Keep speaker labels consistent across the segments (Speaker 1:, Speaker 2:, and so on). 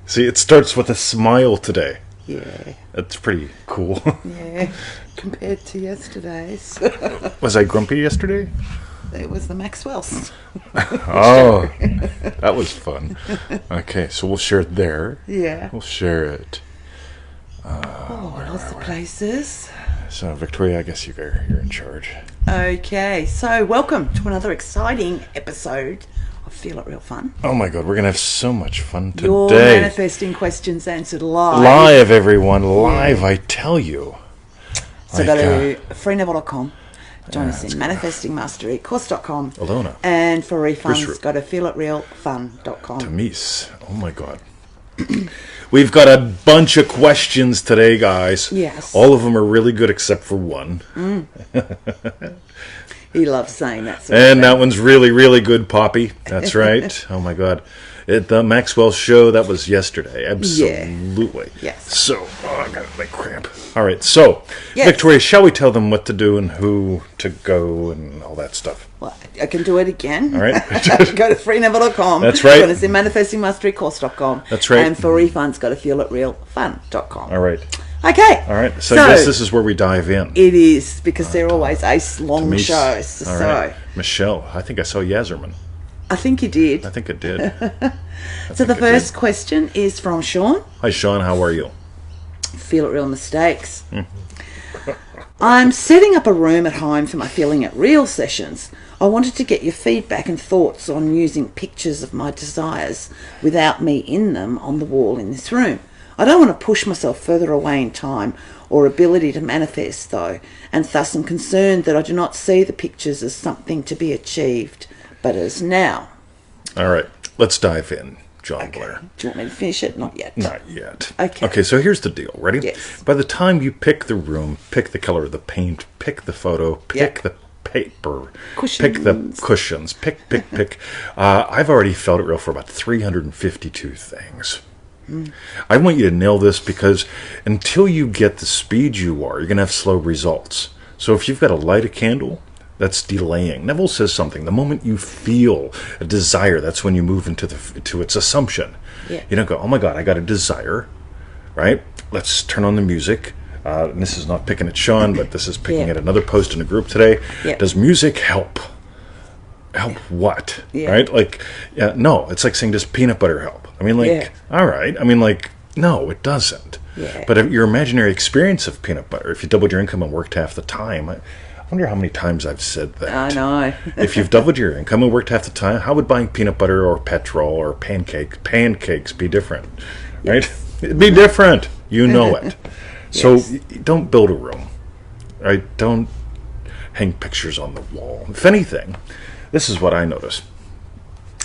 Speaker 1: See, it starts with a smile today.
Speaker 2: Yeah.
Speaker 1: That's pretty cool.
Speaker 2: Yeah. Compared to yesterday's.
Speaker 1: Was I grumpy yesterday?
Speaker 2: It was the Maxwells.
Speaker 1: Oh, that was fun. Okay, so we'll share it there.
Speaker 2: Yeah.
Speaker 1: We'll share it.
Speaker 2: Lots of places.
Speaker 1: So, Victoria, I guess you're in charge.
Speaker 2: Okay, so welcome to another exciting episode of Feel It Real Fun.
Speaker 1: Oh my God, we're going to have so much fun today.
Speaker 2: Your manifesting questions answered live.
Speaker 1: Live, everyone. Live, I tell you.
Speaker 2: So go to freeneville.com. Join us in manifestingmasterycourse.com.
Speaker 1: Alona.
Speaker 2: And for refunds, go to feelitrealfun.com.
Speaker 1: Tamis. Oh my God. We've got a bunch of questions today, guys.
Speaker 2: Yes.
Speaker 1: All of them are really good except for one.
Speaker 2: He loves saying that.
Speaker 1: And that one's really, really good, Poppy. That's right. Oh my God. The Maxwell show, that was yesterday. Absolutely.
Speaker 2: Yeah. Yes.
Speaker 1: So, I got a leg cramp. All right, so,
Speaker 2: yes.
Speaker 1: Victoria, shall we tell them what to do and who to go and all that stuff?
Speaker 2: Well, I can do it again.
Speaker 1: All right.
Speaker 2: Go to freeneville.com.
Speaker 1: That's right.
Speaker 2: Join us in manifestingmasterycourse.com.
Speaker 1: That's right.
Speaker 2: And for refunds, go to feelitrealfun.com.
Speaker 1: All right.
Speaker 2: Okay.
Speaker 1: All right. So I guess this is where we dive in.
Speaker 2: It is, because they're always ace-long shows.
Speaker 1: All right. Michelle, I think I saw Yazerman.
Speaker 2: I think you did.
Speaker 1: I think it did.
Speaker 2: So the first question is from Shawn.
Speaker 1: Hi, Shawn. How are you?
Speaker 2: Feel It Real mistakes. I'm setting up a room at home for my Feeling It Real sessions. I wanted to get your feedback and thoughts on using pictures of my desires without me in them on the wall in this room. I don't want to push myself further away in time or ability to manifest, though, and thus I'm concerned that I do not see the pictures as something to be achieved, but as now.
Speaker 1: All right. Let's dive in, John Blair.
Speaker 2: Do you want me to finish it? Not yet.
Speaker 1: Not yet.
Speaker 2: Okay.
Speaker 1: Okay, so here's the deal. Ready?
Speaker 2: Yes.
Speaker 1: By the time you pick the room, pick the color of the paint, pick the photo, pick the paper, pick the cushions, pick. I've already felt it real for about 352 things. I want you to nail this, because until you get the speed you are, you're going to have slow results. So if you've got to light a candle, that's delaying. Neville says something. The moment you feel a desire, that's when you move into its assumption.
Speaker 2: Yeah.
Speaker 1: You don't go, oh my God, I got a desire, right? Let's turn on the music. And this is not picking at Shawn, but this is picking at another post in a group today.
Speaker 2: Yeah.
Speaker 1: Does music help? Help what?
Speaker 2: Yeah.
Speaker 1: Right? Like, no, it's like saying, does peanut butter help? I mean, like, all right. I mean, like, no, it doesn't.
Speaker 2: Yeah.
Speaker 1: But if your imaginary experience of peanut butter, if you doubled your income and worked half the time, I wonder how many times I've said that.
Speaker 2: I know.
Speaker 1: If you've doubled your income and worked half the time, how would buying peanut butter or petrol or pancakes be different? Right? It'd be different. You know it. So don't build a room. Right? Don't hang pictures on the wall. If anything, this is what I notice.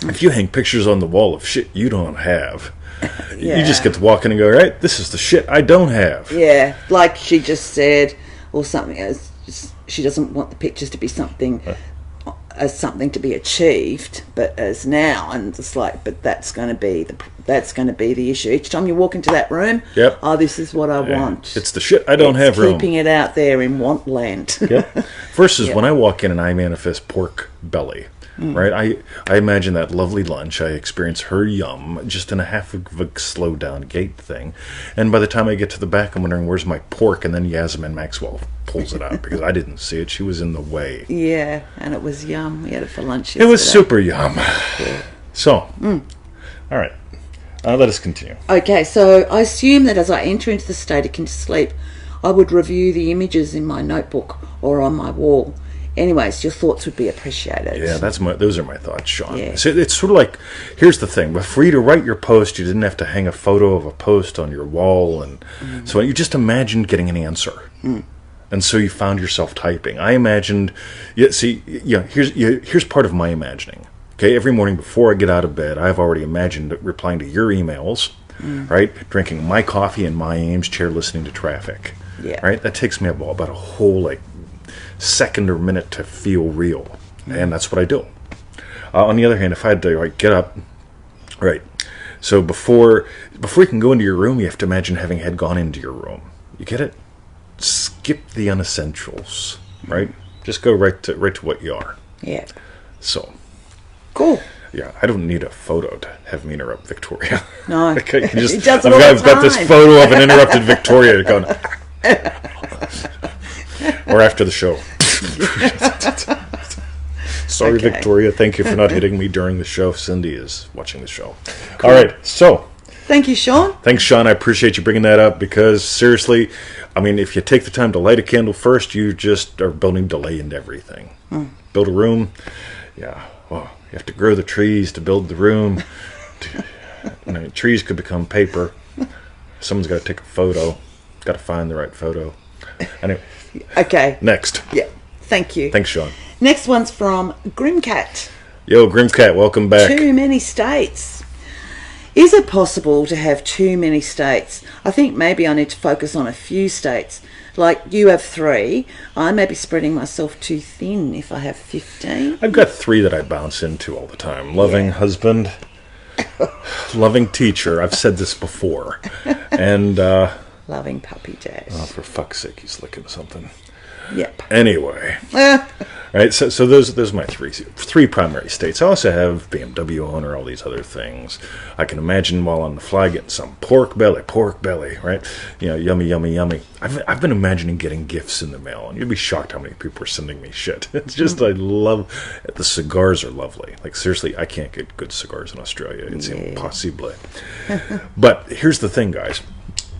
Speaker 1: If you hang pictures on the wall of shit you don't have, you just get to walk in and go, right, this is the shit I don't have.
Speaker 2: Yeah, like she just said, or something as she doesn't want the pictures to be something as something to be achieved, but as now, and it's like, but that's going to be the issue. Each time you walk into that room, this is what I want.
Speaker 1: It's the shit I don't have room.
Speaker 2: Keeping it out there in want land.
Speaker 1: Versus when I walk in and I manifest pork belly. Right, I imagine that lovely lunch. I experience her yum, just in a half of a slow down gait thing, and by the time I get to the back, I'm wondering where's my pork, and then Yasmin Maxwell pulls it out because I didn't see it. She was in the way.
Speaker 2: Yeah, and it was yum. We had it for lunch yesterday.
Speaker 1: It was super yum. Yeah. So, all right, let us continue.
Speaker 2: Okay, so I assume that as I enter into the state akin to sleep, I would review the images in my notebook or on my wall. Anyways, your thoughts would be appreciated.
Speaker 1: Yeah, those are my thoughts, Shawn.
Speaker 2: Yeah.
Speaker 1: So it's sort of like, here's the thing. For you to write your post, you didn't have to hang a photo of a post on your wall. And so you just imagined getting an answer. And so you found yourself typing. I imagined, here's part of my imagining. Okay, every morning before I get out of bed, I've already imagined replying to your emails, right? Drinking my coffee in my Ames chair, listening to traffic.
Speaker 2: Yeah.
Speaker 1: Right? That takes me about a whole, second or minute to feel real, and that's what I do. On the other hand, if I had to get up, right, so before you can go into your room, you have to imagine having had gone into your room. You get it? Skip the unessentials, right? Just go right to what you are.
Speaker 2: Yeah.
Speaker 1: So
Speaker 2: cool.
Speaker 1: Yeah, I don't need a photo to have me interrupt Victoria.
Speaker 2: No,
Speaker 1: It does
Speaker 2: it does it all the
Speaker 1: I've got this
Speaker 2: time.
Speaker 1: photo of an interrupted Victoria going, or after the show. Sorry,
Speaker 2: Okay.
Speaker 1: Victoria. Thank you for not hitting me during the show. Cindy is watching the show. All right, so
Speaker 2: Thank you, Shawn.
Speaker 1: thanks, Shawn. I appreciate you bringing that up because, seriously, I mean, if you take the time to light a candle first, you just are building delay into everything. Build a room. Yeah, well, you have to grow the trees to build the room. Trees could become paper. Someone's got to take a photo. Got to find the right photo. Anyway,
Speaker 2: Okay.
Speaker 1: next.
Speaker 2: Yeah. Thank you.
Speaker 1: Thanks, Shawn.
Speaker 2: Next one's from Grimcat.
Speaker 1: Yo, Grimcat, welcome back.
Speaker 2: Too many states. Is it possible to have too many states? I think maybe I need to focus on a few states. Like you have 3. I may be spreading myself too thin if I have 15.
Speaker 1: I've got 3 that I bounce into all the time. Loving husband, loving teacher. I've said this before. And,
Speaker 2: Loving puppy dad.
Speaker 1: oh, for fuck's sake, he's licking something.
Speaker 2: Yep.
Speaker 1: Anyway. Right, so those are my three primary states. I also have BMW owner, all these other things. I can imagine while on the fly getting some pork belly, right? You know, yummy, yummy, yummy. I've been imagining getting gifts in the mail, and you'd be shocked how many people are sending me shit. It's just I love the cigars are lovely. Like seriously, I can't get good cigars in Australia. It's impossible. But here's the thing, guys.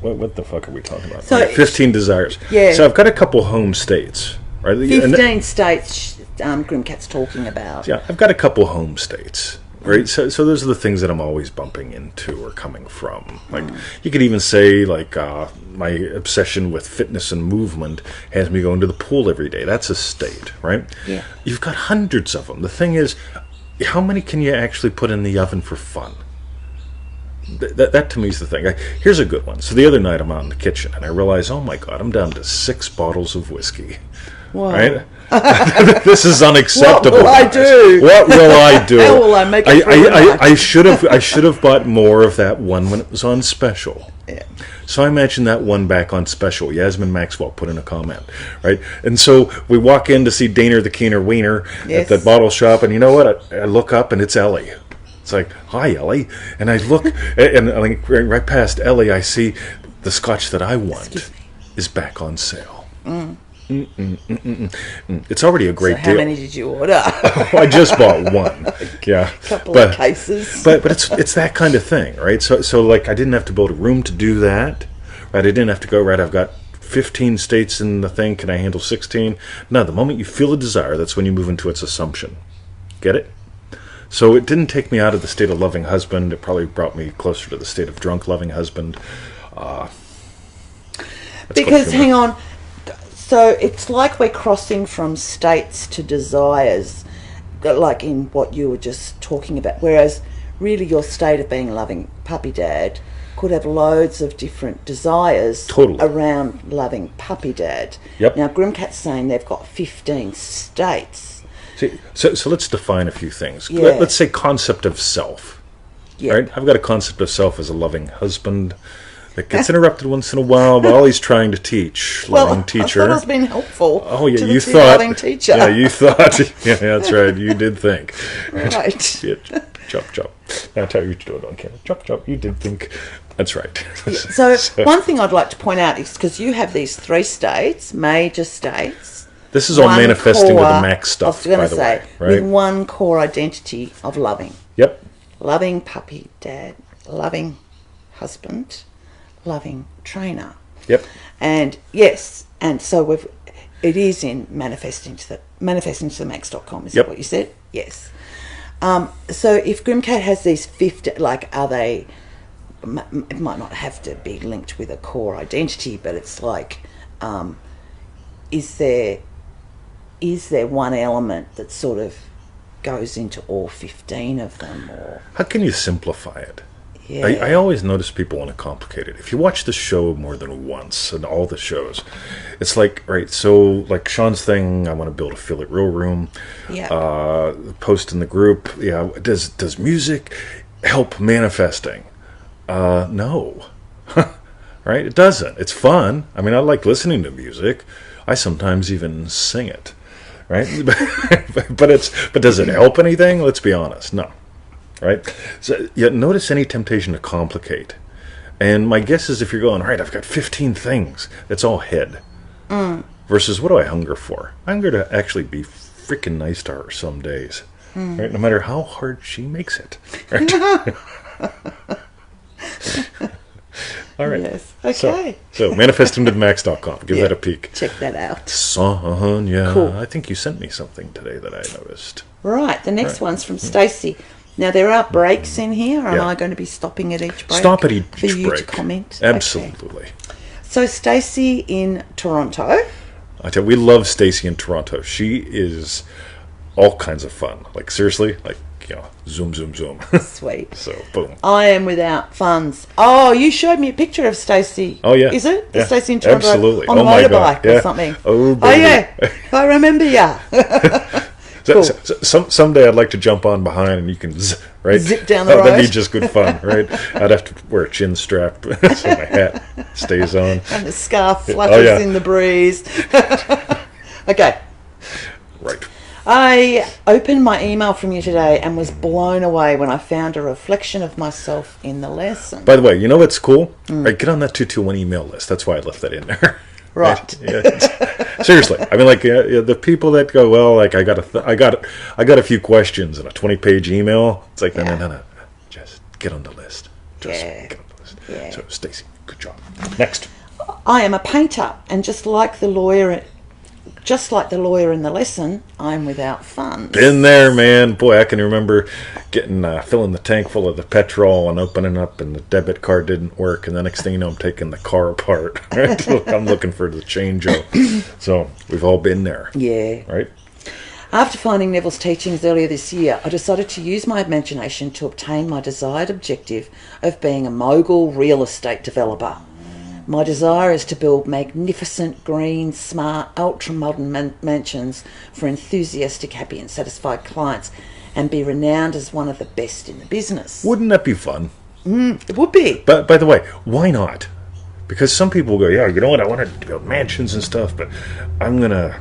Speaker 1: What the fuck are we talking about?
Speaker 2: So
Speaker 1: 15 desires.
Speaker 2: Yeah.
Speaker 1: So I've got a couple home states. Right?
Speaker 2: 15 states Grimcat's talking about.
Speaker 1: Yeah, I've got a couple home states, right? So those are the things that I'm always bumping into or coming from. Like you could even say, like my obsession with fitness and movement has me going to the pool every day. That's a state, right?
Speaker 2: Yeah.
Speaker 1: You've got hundreds of them. The thing is, how many can you actually put in the oven for fun? That to me is the thing. Here's a good one. So the other night I'm out in the kitchen and I realize, oh my God, I'm down to 6 bottles of whiskey.
Speaker 2: Whoa.
Speaker 1: Right? This is unacceptable.
Speaker 2: What will I
Speaker 1: guys.
Speaker 2: do?
Speaker 1: What will I do?
Speaker 2: How will I make it through the night?
Speaker 1: I should have bought more of that one when it was on special.
Speaker 2: Yeah.
Speaker 1: So I imagine that one back on special. Yasmin Maxwell put in a comment, right? And so we walk in to see Daner the Keener Wiener
Speaker 2: Yes.
Speaker 1: at the bottle shop, and you know what? I look up and it's Ellie. It's like, hi, Ellie. And I look, and right past Ellie, I see the scotch that I want is back on sale. It's already a great
Speaker 2: So how
Speaker 1: deal.
Speaker 2: many did you order?
Speaker 1: I just bought one. Yeah,
Speaker 2: Couple of cases.
Speaker 1: But it's that kind of thing, right? So like I didn't have to build a room to do that, right? I didn't have to go right. I've got 15 states in the thing. Can I handle 16? No. The moment you feel a desire, that's when you move into its assumption. Get it? So it didn't take me out of the state of loving husband. It probably brought me closer to the state of drunk loving husband.
Speaker 2: Because, hang on, so it's like we're crossing from states to desires, like in what you were just talking about, whereas really your state of being loving puppy dad could have loads of different desires around loving puppy dad.
Speaker 1: Yep.
Speaker 2: Now, Grimcat's saying they've got 15 states.
Speaker 1: See, so let's define a few things.
Speaker 2: Yeah.
Speaker 1: Let's say concept of self.
Speaker 2: Yeah.
Speaker 1: Right? I've got a concept of self as a loving husband that gets interrupted once in a while while he's trying to teach. Loving teacher.
Speaker 2: I thought I was being helpful.
Speaker 1: Oh yeah,
Speaker 2: to
Speaker 1: you
Speaker 2: the
Speaker 1: thought.
Speaker 2: loving teacher.
Speaker 1: Yeah, you thought. Yeah, that's right. You did think.
Speaker 2: Right.
Speaker 1: Yeah, chop, chop. That's how you do it on camera. Chop, chop. You did think. That's right.
Speaker 2: Yeah. So one thing I'd like to point out is because you have these 3 states, major states.
Speaker 1: This is all
Speaker 2: one
Speaker 1: manifesting with
Speaker 2: core-
Speaker 1: the Mac stuff,
Speaker 2: I was
Speaker 1: by
Speaker 2: going
Speaker 1: the
Speaker 2: to say,
Speaker 1: way. Right?
Speaker 2: with one core identity of loving.
Speaker 1: Yep.
Speaker 2: Loving puppy dad, loving husband, loving trainer.
Speaker 1: Yep.
Speaker 2: And yes, and so it is in manifesting to the max.com, is
Speaker 1: Yep.
Speaker 2: that what you said? Yes. So if Grimcat has these 50, like, are they, it might not have to be linked with a core identity, but it's like, is there one element that sort of goes into all 15 of them? Or
Speaker 1: How can you simplify it?
Speaker 2: yeah.
Speaker 1: I always notice people want to complicate it. If you watch the show more than once, and all the shows, it's like, right, so like Shawn's thing, I want to build a Feel It Real room.
Speaker 2: Yeah.
Speaker 1: Post in the group, yeah, does music help manifesting? No. Right? It doesn't. It's fun. I mean, I like listening to music. I sometimes even sing it. Right? but does it help anything? Let's be honest. No. right? So, yeah, notice any temptation to complicate. And my guess is if you're going, all right, I've got 15 things, that's all head. Versus what do I hunger for? I hunger to actually be freaking nice to her some days. Right? No matter how hard she makes it. Right? All right.
Speaker 2: Yes. Okay.
Speaker 1: So manifestingtothemax.com. Give that a peek.
Speaker 2: Check that out.
Speaker 1: Sonia.
Speaker 2: Cool.
Speaker 1: I think you sent me something today that I noticed.
Speaker 2: Right. The next one's from Stacy. Now, there are breaks in here. Am I going to be stopping at each break?
Speaker 1: Stop at each
Speaker 2: for you
Speaker 1: break.
Speaker 2: To comment?
Speaker 1: Absolutely.
Speaker 2: Okay. So, Stacy in Toronto.
Speaker 1: I tell you, we love Stacy in Toronto. She is all kinds of fun. Like, seriously, like, zoom, zoom, zoom.
Speaker 2: Sweet.
Speaker 1: So, boom.
Speaker 2: I am without funds. Oh, you showed me a picture of Stacy.
Speaker 1: Oh, yeah.
Speaker 2: Is it?
Speaker 1: Yeah.
Speaker 2: Stacy in Toronto
Speaker 1: Absolutely.
Speaker 2: on a motorbike or something.
Speaker 1: Oh, baby.
Speaker 2: Oh, yeah. I remember ya. Cool.
Speaker 1: Someday I'd like to jump on behind and you can
Speaker 2: zip down the road.
Speaker 1: That'd be just good fun, right? I'd have to wear a chin strap so my hat stays on.
Speaker 2: And the scarf flutters in the breeze. Okay.
Speaker 1: Right.
Speaker 2: I opened my email from you today and was blown away when I found a reflection of myself in the lesson.
Speaker 1: By the way, you know what's cool? Right, get on that 221 email list. That's why I left that in there.
Speaker 2: Right.
Speaker 1: Yeah, seriously, I mean, like the people that go, well, like I got a few questions in a 20-page email. It's like no, just get on the list. Just get on the list. Yeah. So, Stacy, good job. Next.
Speaker 2: I am a painter, and just like the lawyer in the lesson, I'm without funds.
Speaker 1: Been there, man. Boy, I can remember filling the tank full of the petrol and opening up, and the debit card didn't work. And the next thing you know, I'm taking the car apart. Right? I'm looking for the change-o. So we've all been there.
Speaker 2: Yeah.
Speaker 1: Right?
Speaker 2: After finding Neville's teachings earlier this year, I decided to use my imagination to obtain my desired objective of being a mogul real estate developer. My desire is to build magnificent, green, smart, ultra-modern mansions for enthusiastic, happy and satisfied clients and be renowned as one of the best in the business.
Speaker 1: Wouldn't that be fun?
Speaker 2: It would be.
Speaker 1: But by the way, why not? Because some people go, yeah, you know what, I want to build mansions and stuff, but a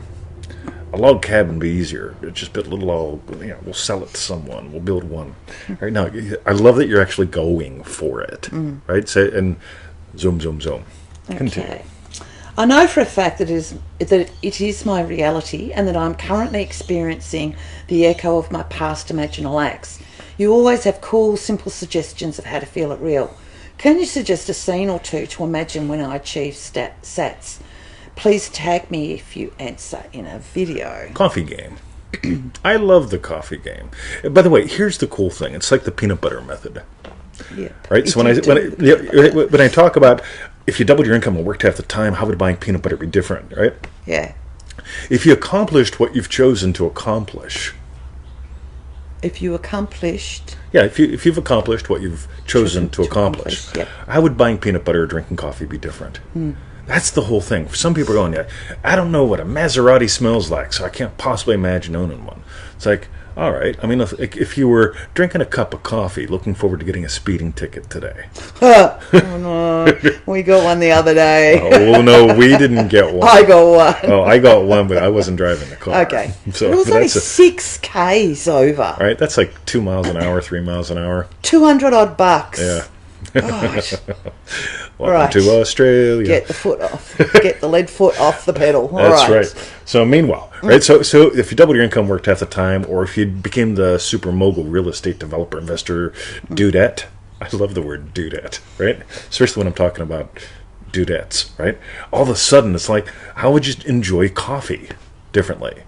Speaker 1: log cabin be easier. Just build a little, we'll sell it to someone. We'll build one. Right now, I love that you're actually going for it. Right? So, and zoom, zoom, zoom. Continue.
Speaker 2: Okay. I know for a fact that it is my reality and that I'm currently experiencing the echo of my past imaginal acts. You always have cool, simple suggestions of how to feel it real. Can you suggest a scene or two to imagine when I achieve sats? Please tag me if you answer in a video.
Speaker 1: Coffee game. I love the coffee game. By the way, here's the cool thing. It's like the peanut butter method.
Speaker 2: Yeah.
Speaker 1: Right? So when I talk about if you doubled your income and worked half the time, how would buying peanut butter be different, right?
Speaker 2: Yeah.
Speaker 1: If you accomplished what you've chosen to accomplish.
Speaker 2: If you accomplished...
Speaker 1: Yeah, if you've accomplished what you've chosen to accomplish,
Speaker 2: yep.
Speaker 1: How would buying peanut butter or drinking coffee be different? That's the whole thing. Some people are going, I don't know what a Maserati smells like, so I can't possibly imagine owning one. It's like, all right. I mean, if you were drinking a cup of coffee, looking forward to getting a speeding ticket today.
Speaker 2: Oh, no. We got one the other day.
Speaker 1: Oh, no, we didn't get one.
Speaker 2: I got one.
Speaker 1: Oh, I got one, but I wasn't driving the car.
Speaker 2: Okay.
Speaker 1: So
Speaker 2: it was only 6 Ks over.
Speaker 1: Right? That's like 2 miles an hour, 3 miles an hour.
Speaker 2: 200 odd bucks.
Speaker 1: Yeah.
Speaker 2: Gosh.
Speaker 1: Welcome to Australia.
Speaker 2: Get the foot off. Get the lead foot off the pedal.
Speaker 1: That's right. So meanwhile, right? So if you doubled your income, worked half the time, or if you became the super mogul real estate developer investor dudette. I love the word dudette, right? Especially when I'm talking about dudettes, right? All of a sudden, it's like, how would you enjoy coffee differently?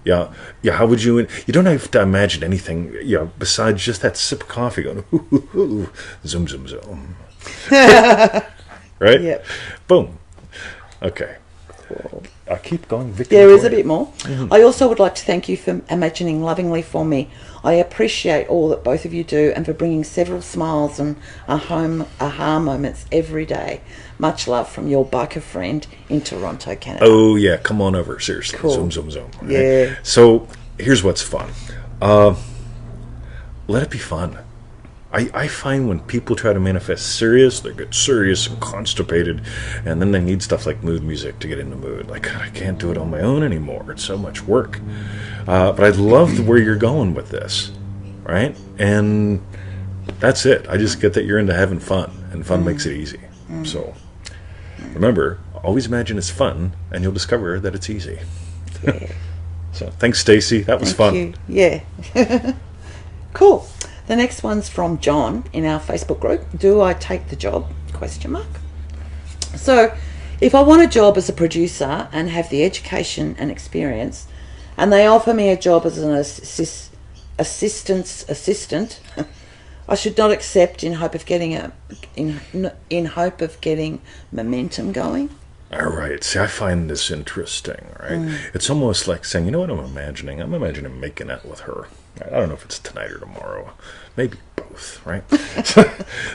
Speaker 1: Yeah. How would you? You don't have to imagine anything, besides just that sip of coffee going, zoom, zoom, zoom. Right?
Speaker 2: Yep.
Speaker 1: Boom. Okay. Cool. I'll keep going.
Speaker 2: There is a bit more. Mm-hmm. I also would like to thank you for imagining lovingly for me. I appreciate all that both of you do and for bringing several smiles and aha moments every day. Much love from your biker friend in Toronto, Canada.
Speaker 1: Oh, yeah. Come on over. Seriously.
Speaker 2: Cool.
Speaker 1: Zoom, zoom, zoom. Right?
Speaker 2: Yeah.
Speaker 1: So here's what's fun. Let it be fun. I find when people try to manifest serious, they get serious and constipated, and then they need stuff like mood music to get in the mood. Like, I can't do it on my own anymore. It's so much work. But I love where you're going with this. right? And that's it. I just get that you're into having fun, and fun makes it easy. So remember, always imagine it's fun, and you'll discover that it's easy.
Speaker 2: Yeah.
Speaker 1: So thanks, Stacy. That was fun.
Speaker 2: You. Yeah. Cool. The next one's from John in our Facebook group. Do I take the job? Question mark. So, if I want a job as a producer and have the education and experience, and they offer me a job as an assistant, I should not accept in hope of getting momentum going.
Speaker 1: All right. See, I find this interesting, right? It's almost like saying, you know what I'm imagining? I'm imagining making out with her. I don't know if it's tonight or tomorrow. Maybe both, right?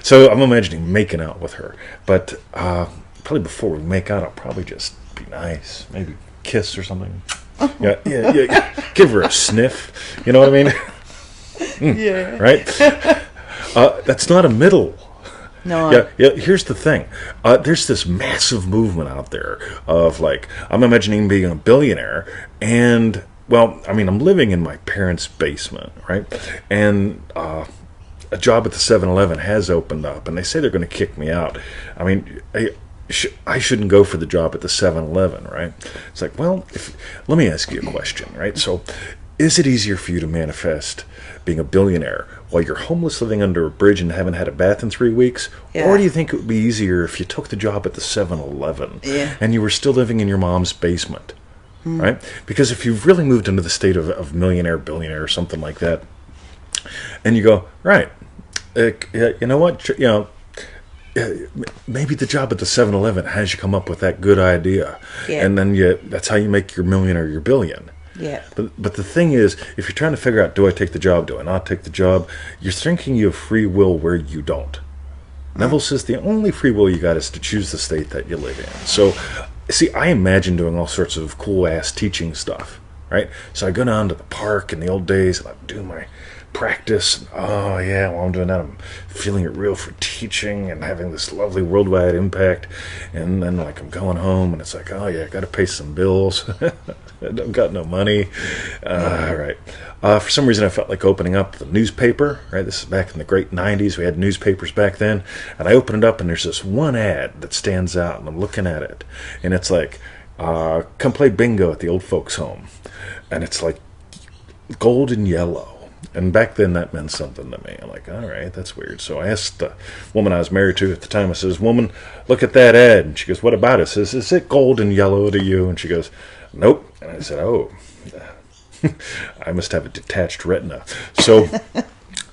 Speaker 1: So I'm imagining making out with her. But probably before we make out, I'll probably just be nice. Maybe kiss or something. Yeah. Give her a sniff. You know what I mean?
Speaker 2: Yeah.
Speaker 1: Right? That's not a middle.
Speaker 2: No.
Speaker 1: Yeah. Here's the thing. There's this massive movement out there of like, I'm imagining being a billionaire, and well, I mean, I'm living in my parents' basement, right? And a job at the 7-Eleven has opened up, and they say they're going to kick me out. I mean, I shouldn't go for the job at the 7-Eleven, right? It's like, well, let me ask you a question, right? So, is it easier for you to manifest being a billionaire while you're homeless living under a bridge and haven't had a bath in 3 weeks?
Speaker 2: Yeah.
Speaker 1: Or do you think it would be easier if you took the job at the 7-Eleven and you were still living in your mom's basement? Right? Because if you've really moved into the state of millionaire, billionaire, or something like that, and you go, right, you know what, maybe the job at the 7-Eleven has you come up with that good idea, and then that's how you make your million or your billion.
Speaker 2: Yeah.
Speaker 1: But the thing is, if you're trying to figure out, do I take the job, do I not take the job, you're thinking you have free will where you don't. Neville says the only free will you got is to choose the state that you live in. So, see, I imagine doing all sorts of cool-ass teaching stuff, right? So I go down to the park in the old days, and I do my practice. Oh, yeah, while I'm doing that, I'm feeling it real for teaching and having this lovely worldwide impact. And then, like, I'm going home, and it's like, oh, yeah, I got to pay some bills. I don't got no money. Right. For some reason, I felt like opening up the newspaper, right? This is back in the great 90s. We had newspapers back then. And I open it up, and there's this one ad that stands out, and I'm looking at it. And it's like, come play bingo at the old folks' home. And it's like gold and yellow. And back then, that meant something to me. I'm like, all right, that's weird. So I asked the woman I was married to at the time, I says, woman, look at that ad. And she goes, what about it? I says, is it gold and yellow to you? And she goes, nope. And I said, oh, I must have a detached retina. So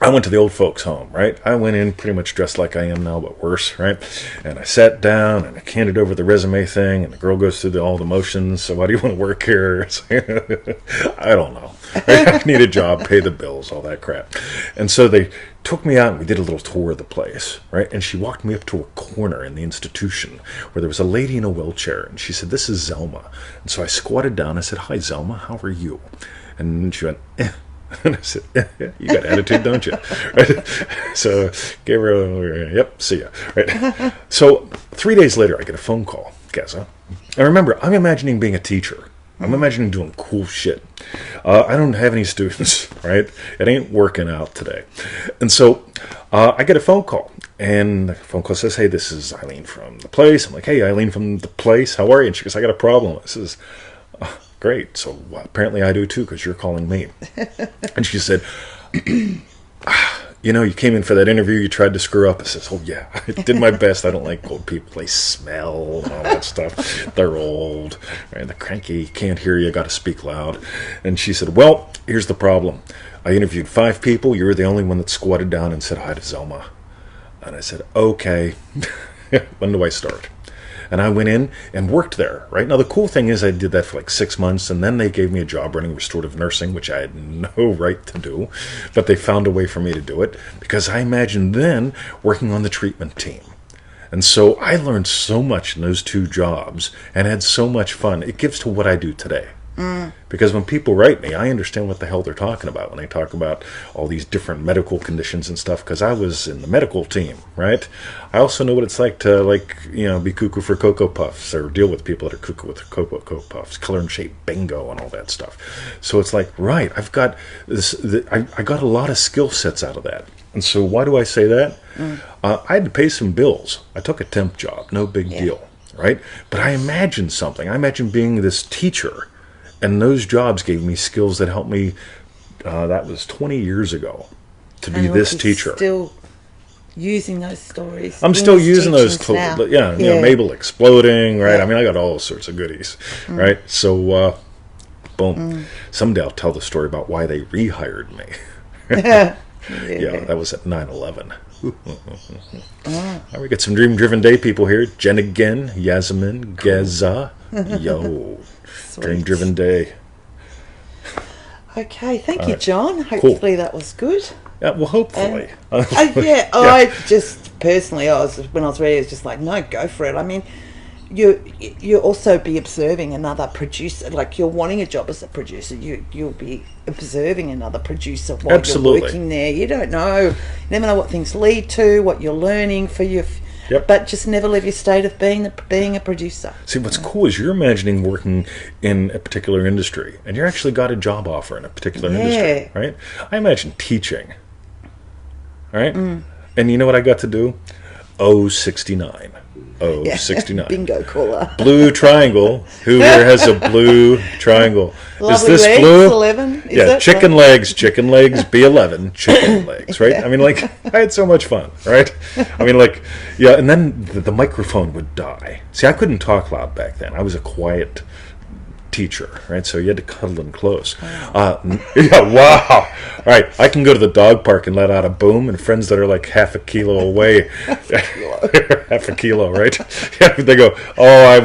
Speaker 1: I went to the old folks' home, right? I went in pretty much dressed like I am now, but worse, right? And I sat down and I handed over the resume thing, and the girl goes through all the motions. So why do you want to work here? I don't know. Right? I need a job, pay the bills, all that crap. And so they took me out and we did a little tour of the place, right? And she walked me up to a corner in the institution where there was a lady in a wheelchair, and she said, this is Zelma. And so I squatted down. I said, hi, Zelma, how are you? And she went, eh. And I said, you got attitude, don't you? Right? So gave her yep, see ya. Right? So 3 days later, I get a phone call, Gaza. And remember, I'm imagining being a teacher. I'm imagining doing cool shit. I don't have any students, right? It ain't working out today. And so I get a phone call. And the phone call says, hey, this is Eileen from the place. I'm like, hey, Eileen from the place. How are you? And she goes, I got a problem. I says, great. So apparently I do too, because you're calling me. And she said, you know, you came in for that interview, you tried to screw up. I says, oh yeah, I did my best. I don't like old people. They smell and all that stuff. They're old, right? They're cranky, can't hear you, got to speak loud. And she said, well, here's the problem. I interviewed 5 people. You were the only one that squatted down and said hi to Zelma. And I said, okay, when do I start? And I went in and worked there, right? Now, the cool thing is I did that for like 6 months, and then they gave me a job running restorative nursing, which I had no right to do. But they found a way for me to do it because I imagined then working on the treatment team. And so I learned so much in those 2 jobs and had so much fun. It gives to what I do today. Because when people write me, I understand what the hell they're talking about when they talk about all these different medical conditions and stuff, because I was in the medical team, right? I also know what it's like to, like, you know, be cuckoo for Cocoa Puffs or deal with people that are cuckoo with Cocoa Puffs, color and shape bingo and all that stuff. So it's like, right, I've got this, I got a lot of skill sets out of that. And so why do I say that? I had to pay some bills. I took a temp job, no big deal, right? But I imagined something. I imagined being this teacher. And those jobs gave me skills that helped me, that was 20 years ago, to be this teacher.
Speaker 2: Still using those stories.
Speaker 1: I'm still using those, you know, Mabel exploding, right? I mean, I got all sorts of goodies, right? So, boom. Someday I'll tell the story about why they rehired me. Yeah, that was at 9/11. We got some dream-driven day people here. Jen again, Yasmin, Geza, yo. Sweet. Dream-driven day.
Speaker 2: Okay, thank you, John. Hopefully that was good.
Speaker 1: Yeah, well, hopefully.
Speaker 2: I just personally, when I was ready, I was just like, no, go for it. I mean, you also be observing another producer, like you're wanting a job as a producer. You'll be observing another producer while you're working there. You don't know, you never know what things lead to, what you're learning for your. But just never leave your state of being a producer.
Speaker 1: See, what's cool is you're imagining working in a particular industry, and you actually got a job offer in a particular industry, right? I imagine teaching, right? And you know what I got to do? 069. 069.
Speaker 2: Bingo caller.
Speaker 1: Blue triangle. Who here has a blue triangle?
Speaker 2: Lovely
Speaker 1: is this
Speaker 2: legs,
Speaker 1: blue?
Speaker 2: 11.
Speaker 1: Chicken legs, B11, chicken legs, right? I mean, like, I had so much fun, right? I mean, like, and then the microphone would die. See, I couldn't talk loud back then. I was a quiet teacher, right? So you had to cuddle in close. Wow. All right, I can go to the dog park and let out a boom, and friends that are like half a kilo away, half a kilo, right? Yeah, they go,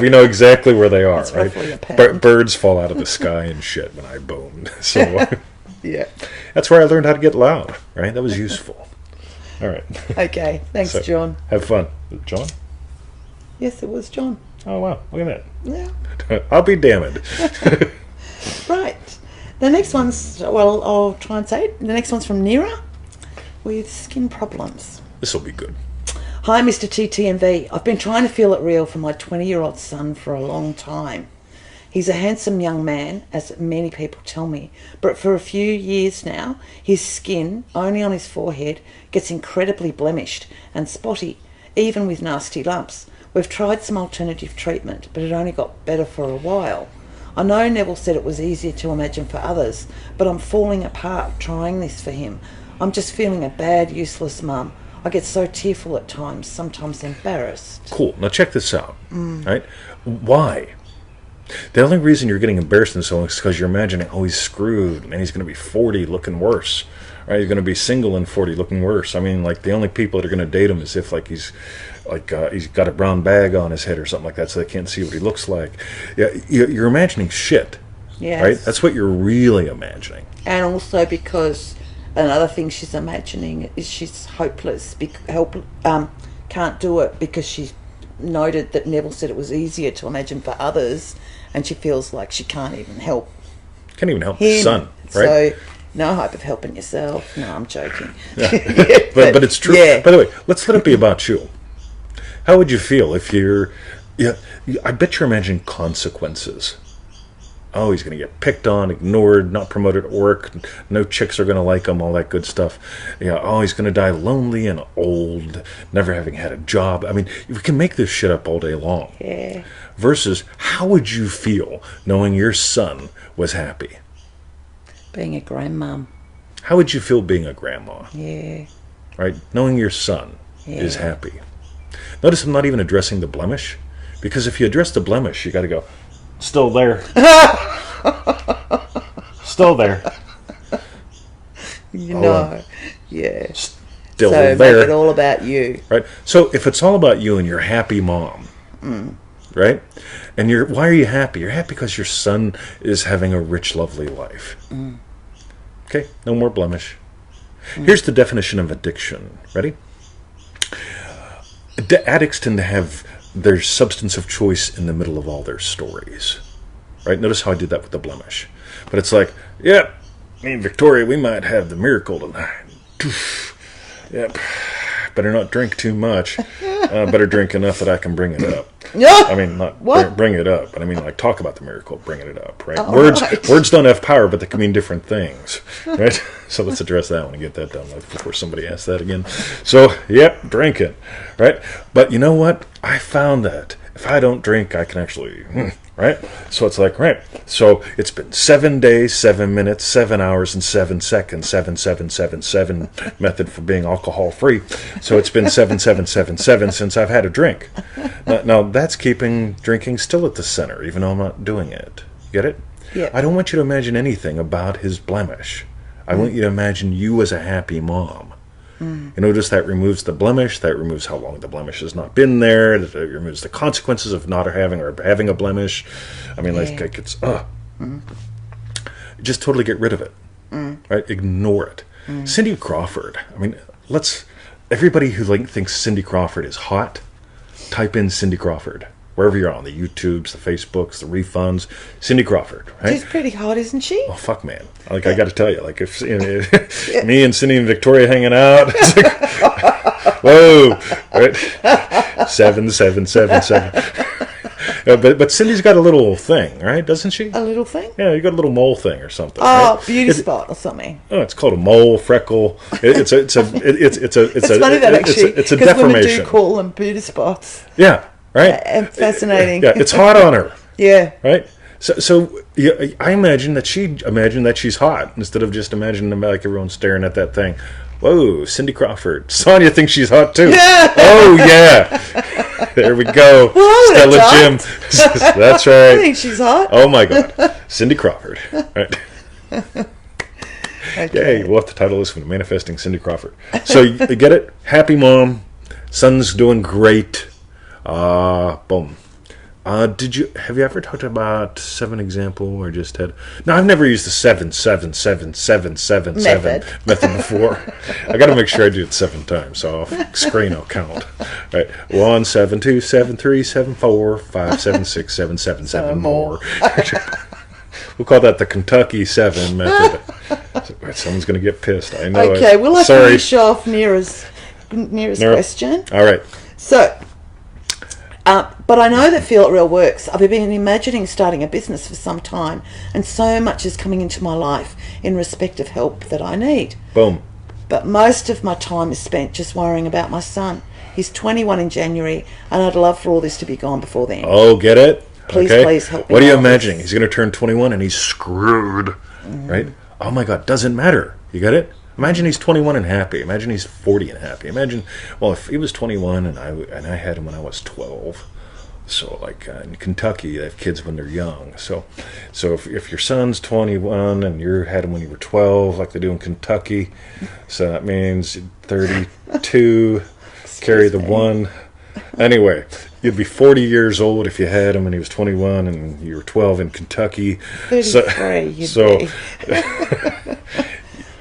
Speaker 1: we know exactly where they are, right? Birds fall out of the sky and shit when I boomed. So that's where I learned how to get loud, right? That was useful. All right.
Speaker 2: Okay, thanks, John.
Speaker 1: Have fun. John?
Speaker 2: Yes, it was John.
Speaker 1: Oh, wow. Look at that.
Speaker 2: Yeah.
Speaker 1: I'll be damned.
Speaker 2: Right. The next one's, well, I'll try and say it. The next one's from Nira with skin problems.
Speaker 1: This will be good.
Speaker 2: Hi, Mr. TTNV. I've been trying to feel it real for my 20-year-old son for a long time. He's a handsome young man, as many people tell me, but for a few years now, his skin, only on his forehead, gets incredibly blemished and spotty, even with nasty lumps. We've tried some alternative treatment, but it only got better for a while. I know Neville said it was easier to imagine for others, but I'm falling apart trying this for him. I'm just feeling a bad, useless mum. I get so tearful at times, sometimes embarrassed.
Speaker 1: Cool. Now check this out. Right? Why? The only reason you're getting embarrassed in so long is because you're imagining, he's screwed, and he's going to be 40 looking worse. Right? He's going to be single and 40 looking worse. I mean, like, the only people that are going to date him is if, like, he's got a brown bag on his head or something like that, so they can't see what he looks like. Yeah, you're imagining shit.
Speaker 2: Yes.
Speaker 1: Right? That's what you're really imagining.
Speaker 2: And also because another thing she's imagining is she's hopeless. Can't do it because she noted that Neville said it was easier to imagine for others, and she feels like she can't even help.
Speaker 1: Can't even help his son, right?
Speaker 2: So, no hope of helping yourself. No, I'm joking.
Speaker 1: Yeah. but it's true. Yeah. By the way, let's let it be about you. How would you feel if I bet you're imagining consequences. Oh, he's going to get picked on, ignored, not promoted at work, no chicks are going to like him, all that good stuff. He's going to die lonely and old, never having had a job. I mean, we can make this shit up all day long.
Speaker 2: Yeah.
Speaker 1: Versus, how would you feel knowing your son was happy?
Speaker 2: Being a grandmum.
Speaker 1: How would you feel being a grandma?
Speaker 2: Yeah.
Speaker 1: Right? Knowing your son is happy. Notice I'm not even addressing the blemish, because if you address the blemish, you got to go, still there. Still there.
Speaker 2: Yeah.
Speaker 1: Still
Speaker 2: there.
Speaker 1: So
Speaker 2: make it all about you.
Speaker 1: Right? So if it's all about you and you're a happy mom, right? And why are you happy? You're happy because your son is having a rich, lovely life. Okay, no more blemish. Here's the definition of addiction. Ready? Addicts tend to have their substance of choice in the middle of all their stories. right? Notice how I did that with the blemish. But it's like, yep, me and Victoria, we might have the miracle tonight. Yep. Better not drink too much. Better drink enough that I can bring it up. I mean, not bring it up, but I mean, like, talk about the miracle, bringing it up, right? Words don't have power, but they can mean different things, right? So let's address that one and get that done before somebody asks that again. So, yep, drink it, right? But you know what? I found that if I don't drink, I can actually, right? So it's like, right. So it's been 7 days, 7 minutes, 7 hours, and 7 seconds. 7 method for being alcohol free. So it's been 7 since I've had a drink. Now that's keeping drinking still at the center, even though I'm not doing it. Get it?
Speaker 2: Yeah.
Speaker 1: I don't want you to imagine anything about his blemish. I want you to imagine you as a happy mom. You notice that removes the blemish, that removes how long the blemish has not been there, it removes the consequences of not having or having a blemish. I mean, like it's, just totally get rid of it, right? Ignore it. Cindy Crawford, I mean, everybody who thinks Cindy Crawford is hot, type in Cindy Crawford. Wherever you're on, the YouTubes, the Facebooks, the refunds, Cindy Crawford, right?
Speaker 2: She's pretty hot, isn't she?
Speaker 1: Oh, fuck, man. Like, I got to tell you, like, if me and Cindy and Victoria hanging out, it's like, whoa, right? 7. But Cindy's got a little thing, right? Doesn't she?
Speaker 2: A little thing?
Speaker 1: Yeah, you got a little mole thing or something.
Speaker 2: Oh,
Speaker 1: right?
Speaker 2: beauty spot or something.
Speaker 1: Oh, it's called a mole, freckle. It's a
Speaker 2: funny that actually,
Speaker 1: it's a
Speaker 2: because women
Speaker 1: deformation.
Speaker 2: do call them beauty spots.
Speaker 1: Yeah, right.
Speaker 2: Fascinating.
Speaker 1: Yeah, it's hot on her.
Speaker 2: Yeah.
Speaker 1: Right. So yeah, I imagine that she imagined that she's hot instead of just imagining like everyone staring at that thing. Whoa, Cindy Crawford. Sonia thinks she's hot too.
Speaker 2: Yeah.
Speaker 1: Oh yeah. There we go.
Speaker 2: Well,
Speaker 1: Stella Jim. That's right.
Speaker 2: I think she's hot.
Speaker 1: Oh my God. Cindy Crawford. Right.
Speaker 2: Okay.
Speaker 1: Yay, we'll have to title this one Manifesting Cindy Crawford. So you get it? Happy mom. Son's doing great. Boom. Have you ever talked about 7 example or just had? No, I've never used the 7 method before. I got to make sure I do it 7 times, so off screen I'll count. Right, 1 7 2 7 3 7 4 5 7 6 7 7 7 more. We'll call that the Kentucky 7 method. Someone's going to get pissed. I know.
Speaker 2: Okay, we'll have to finish off Neera's question.
Speaker 1: All right.
Speaker 2: So. But I know that Feel It Real works. I've been imagining starting a business for some time, and so much is coming into my life in respect of help that I need.
Speaker 1: Boom.
Speaker 2: But most of my time is spent just worrying about my son. He's 21 in January, and I'd love for all this to be gone before then.
Speaker 1: Oh, get it?
Speaker 2: Please help me.
Speaker 1: What are you imagining? He's going to turn 21 and he's screwed, right? Oh my God, doesn't matter. You get it? Imagine he's 21 and happy. Imagine he's 40 and happy. Imagine, well, if he was 21 and I had him when I was 12. So, like in Kentucky, they have kids when they're young. So if your son's 21 and you had him when you were 12, like they do in Kentucky, so that means 32, carry the 1. Anyway, you'd be 40 years old if you had him when he was 21 and you were 12 in Kentucky.
Speaker 2: 33,
Speaker 1: so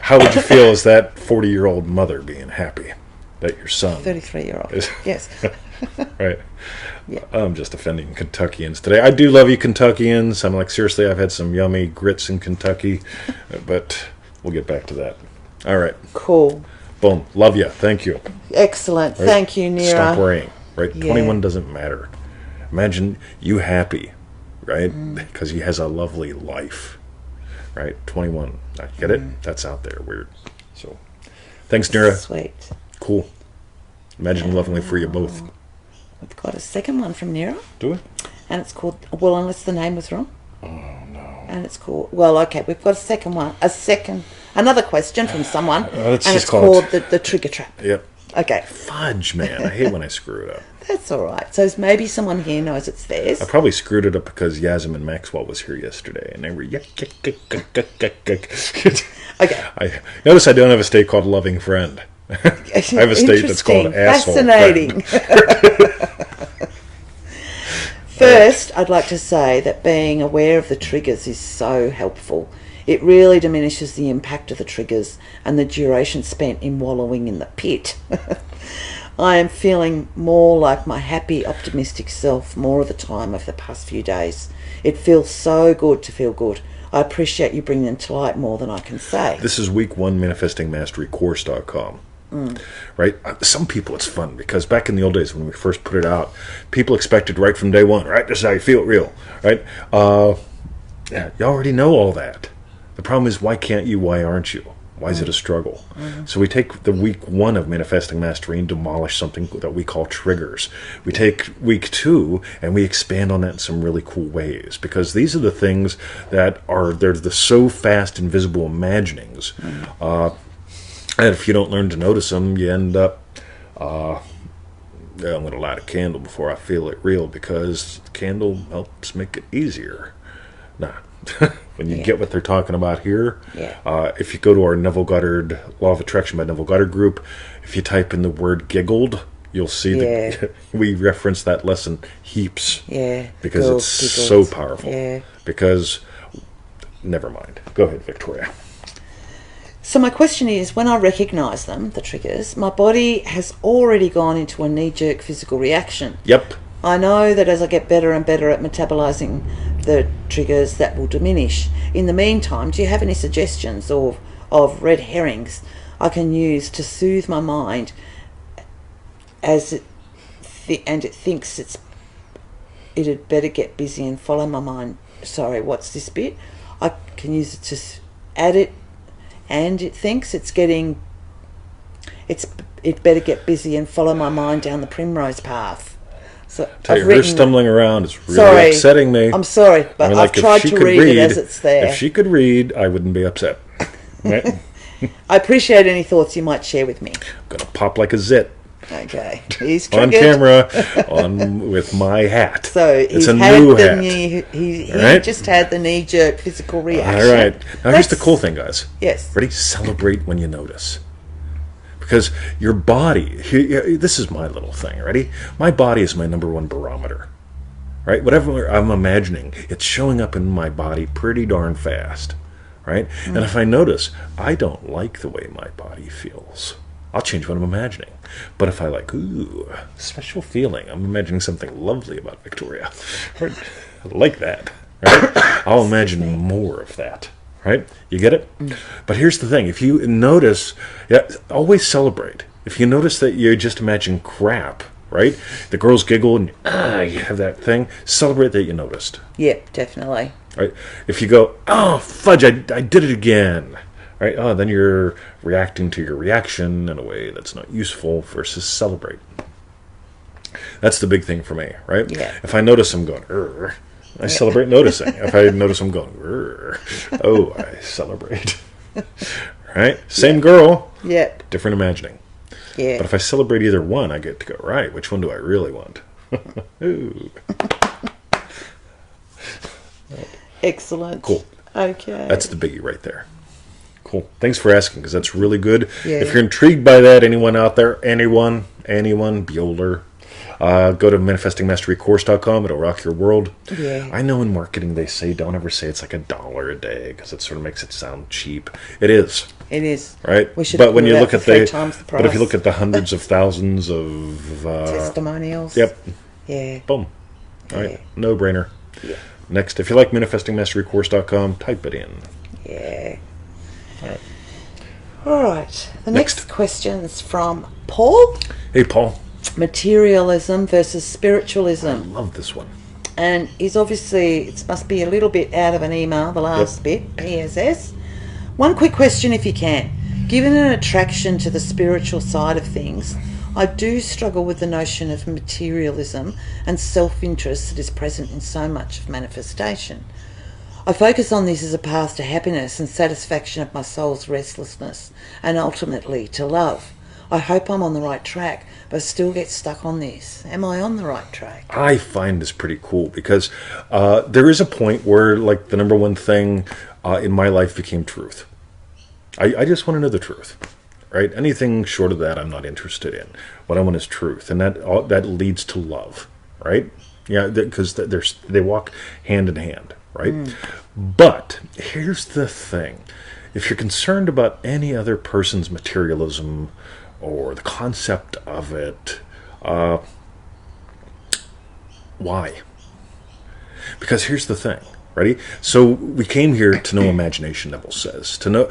Speaker 1: how would you feel as that 40-year-old mother being happy that your son
Speaker 2: 33-year-old is? Yes.
Speaker 1: Right.
Speaker 2: Yeah.
Speaker 1: I'm just offending Kentuckians today. I do love you Kentuckians. I'm like, seriously, I've had some yummy grits in Kentucky, but we'll get back to that. All right.
Speaker 2: Cool.
Speaker 1: Boom. Love you. Thank you.
Speaker 2: Excellent.
Speaker 1: Right?
Speaker 2: Thank you, Neera.
Speaker 1: Stop worrying. Right?
Speaker 2: Yeah.
Speaker 1: 21 doesn't matter. Imagine you happy, right? Because he has a lovely life. Right? 21. I get it? That's out there. Weird. So, thanks, Neera.
Speaker 2: Sweet.
Speaker 1: Cool. Imagine lovingly for you both.
Speaker 2: We've got a second one from Neera.
Speaker 1: Do we?
Speaker 2: And it's called, well, unless the name was wrong.
Speaker 1: Oh, no.
Speaker 2: And it's called, well, okay, we've got another question from someone.
Speaker 1: Let's
Speaker 2: and
Speaker 1: just
Speaker 2: it's
Speaker 1: call
Speaker 2: called the Trigger Trap.
Speaker 1: Yep.
Speaker 2: Okay.
Speaker 1: Fudge, man. I hate when I screw it up.
Speaker 2: That's all right. So maybe someone here knows it's theirs.
Speaker 1: I probably screwed it up because Yasmin Maxwell was here yesterday, and they were
Speaker 2: Okay.
Speaker 1: Notice I don't have a state called Loving Friend. I have a state that's called Asshole
Speaker 2: Fascinating. First, I'd like to say that being aware of the triggers is so helpful. It really diminishes the impact of the triggers and the duration spent in wallowing in the pit. I am feeling more like my happy, optimistic self more of the time over the past few days. It feels so good to feel good. I appreciate you bringing them to light more than I can say.
Speaker 1: This is week 1 manifestingmasterycourse.com. Right? Some people, it's fun because back in the old days when we first put it out, people expected right from day one, right? This is how you feel real, right? Yeah, you already know all that. The problem is, why can't you? Why aren't you? Why is it a struggle? So we take the week 1 of Manifesting Mastery and demolish something that we call triggers. We take week 2 and we expand on that in some really cool ways, because these are the things that they're the so fast invisible imaginings. And if you don't learn to notice them, you end up, I'm going to light a candle before I feel it real, because the candle helps make it easier. Nah. When you get what they're talking about here, if you go to our Neville Goddard Law of Attraction by Neville Goddard group, if you type in the word giggled, you'll see that we reference that lesson heaps.
Speaker 2: Yeah.
Speaker 1: Because it's so powerful. Yeah. Because, never mind. Go ahead, Victoria.
Speaker 2: So my question is, when I recognise them, the triggers, my body has already gone into a knee-jerk physical reaction.
Speaker 1: Yep.
Speaker 2: I know that as I get better and better at metabolising the triggers, that will diminish. In the meantime, do you have any suggestions of red herrings I can use to soothe my mind as it thinks it'd better get busy and follow my mind? Sorry, what's this bit? I can use it to add it, and it thinks it better get busy and follow my mind down the primrose path. So
Speaker 1: her stumbling around is really upsetting me.
Speaker 2: I'm sorry, but I've tried to read it as it's there.
Speaker 1: If she could read, I wouldn't be upset. Right?
Speaker 2: I appreciate any thoughts you might share with me.
Speaker 1: I'm going to pop like a zit.
Speaker 2: Okay. He's triggered.
Speaker 1: On camera, with my hat.
Speaker 2: So
Speaker 1: it's a new hat.
Speaker 2: He just had the knee-jerk physical reaction.
Speaker 1: All right. Now here's the cool thing, guys.
Speaker 2: Yes.
Speaker 1: Ready? Celebrate when you notice. Because your body, this is my little thing, ready? My body is my number 1 barometer, right? Whatever I'm imagining, it's showing up in my body pretty darn fast, right? And if I notice, I don't like the way my body feels, I'll change what I'm imagining. But if I special feeling, I'm imagining something lovely about Victoria, right? I like that, right? I'll imagine more of that. Right? You get it? But here's the thing. If you notice, always celebrate. If you notice that you just imagine crap, right? The girls giggle and you have that thing, celebrate that you noticed.
Speaker 2: Yep, definitely.
Speaker 1: Right? If you go, oh, fudge, I did it again. Right? Oh, then you're reacting to your reaction in a way that's not useful versus celebrate. That's the big thing for me, right?
Speaker 2: Yeah.
Speaker 1: If I notice I'm going, I celebrate noticing. If I notice I'm going, I celebrate. Right? Same girl.
Speaker 2: Yep.
Speaker 1: Different imagining.
Speaker 2: Yeah.
Speaker 1: But if I celebrate either one, I get to go, right, which one do I really want? Ooh.
Speaker 2: Excellent.
Speaker 1: Cool.
Speaker 2: Okay.
Speaker 1: That's the biggie right there. Cool. Thanks for asking, because that's really good.
Speaker 2: Yeah.
Speaker 1: If you're intrigued by that, anyone out there, anyone, Bueller, go to manifestingmasterycourse.com. It'll rock your world.
Speaker 2: Yeah.
Speaker 1: I know in marketing they say don't ever say it's like $1 a day, because it sort of makes it sound cheap. It is.
Speaker 2: It is.
Speaker 1: Right? But when you look at if you look at the hundreds of thousands of
Speaker 2: testimonials.
Speaker 1: Yep.
Speaker 2: Yeah.
Speaker 1: Boom. All right.
Speaker 2: Yeah.
Speaker 1: No brainer.
Speaker 2: Yeah.
Speaker 1: Next, if you like manifestingmasterycourse.com, type it in.
Speaker 2: Yeah.
Speaker 1: All right.
Speaker 2: All right. The next question's from Paul.
Speaker 1: Hey, Paul.
Speaker 2: Materialism versus spiritualism.
Speaker 1: I love this one.
Speaker 2: And he's obviously, it must be a little bit out of an email, the last bit. PSS. One quick question if you can. Given an attraction to the spiritual side of things, I do struggle with the notion of materialism and self-interest that is present in so much of manifestation. I focus on this as a path to happiness and satisfaction of my soul's restlessness and ultimately to love. I hope I'm on the right track, but I still get stuck on this. Am I on the right track?
Speaker 1: I find this pretty cool because there is a point where, like, the number one thing in my life became truth. I just want to know the truth, right? Anything short of that, I'm not interested in. What I want is truth, and that leads to love, right? Yeah, because they walk hand in hand, right? But here's the thing. If you're concerned about any other person's materialism or the concept of it. Why? Because here's the thing. Ready? So we came here to know imagination, Neville says. To know,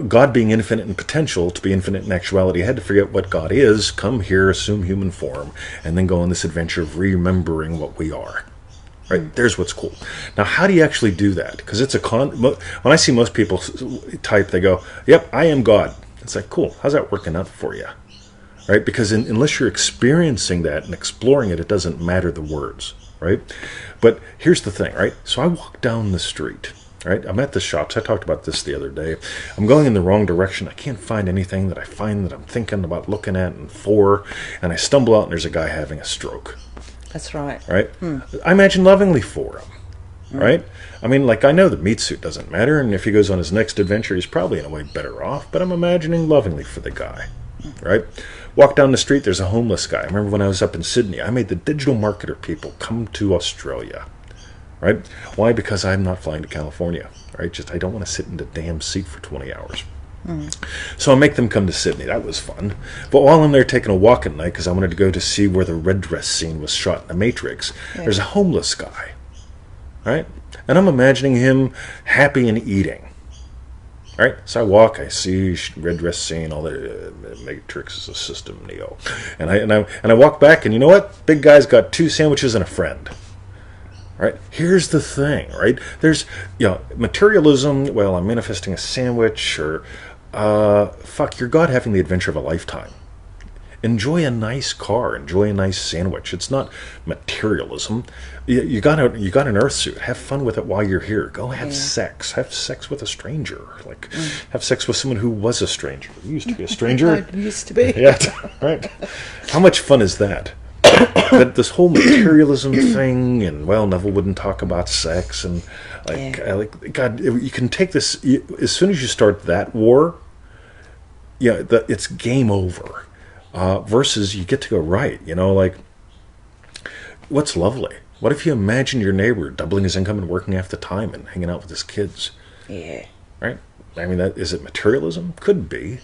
Speaker 1: God being infinite in potential, to be infinite in actuality, I had to forget what God is, come here, assume human form, and then go on this adventure of remembering what we are. Right? There's what's cool. Now, how do you actually do that? Because it's when I see most people type, they go, yep, I am God. It's like, cool. How's that working out for you? Right? Because unless you're experiencing that and exploring it, it doesn't matter the words. Right? But here's the thing, right? So I walk down the street, right? I'm at the shops. I talked about this the other day. I'm going in the wrong direction. I can't find anything that I find that I'm thinking about looking at and for, and I stumble out and there's a guy having a stroke.
Speaker 2: That's right.
Speaker 1: Right? I imagine lovingly for him, right? I mean, like, I know the meat suit doesn't matter, and if he goes on his next adventure, he's probably in a way better off, but I'm imagining lovingly for the guy, right? Walk down the street, there's a homeless guy. I remember when I was up in Sydney, I made the digital marketer people come to Australia, right? Why? Because I'm not flying to California, right? Just, I don't want to sit in the damn seat for 20 hours. So I make them come to Sydney. That was fun. But while I'm there taking a walk at night, because I wanted to go to see where the red dress scene was shot in The Matrix, there's a homeless guy, right? And I'm imagining him happy and eating. Right, so I walk, I see red dress scene, all the Matrix is a system, Neo, and I walk back, and you know what? Big guy's got 2 sandwiches and a friend. Right, here's the thing. Right, there's materialism. Well, I'm manifesting a sandwich, or you're God having the adventure of a lifetime. Enjoy a nice car. Enjoy a nice sandwich. It's not materialism. You got an earth suit. Have fun with it while you're here. Go have sex. Have sex with a stranger. Like, have sex with someone who was a stranger. You used to be a stranger.
Speaker 2: I used to be.
Speaker 1: Yeah, right. How much fun is that? But this whole materialism thing, and Neville wouldn't talk about sex, and God, you can take this as soon as you start that war. It's game over. Versus you get to go right, like, what's lovely? What if you imagine your neighbor doubling his income and working half the time and hanging out with his kids?
Speaker 2: Yeah.
Speaker 1: Right? I mean, is it materialism? Could be.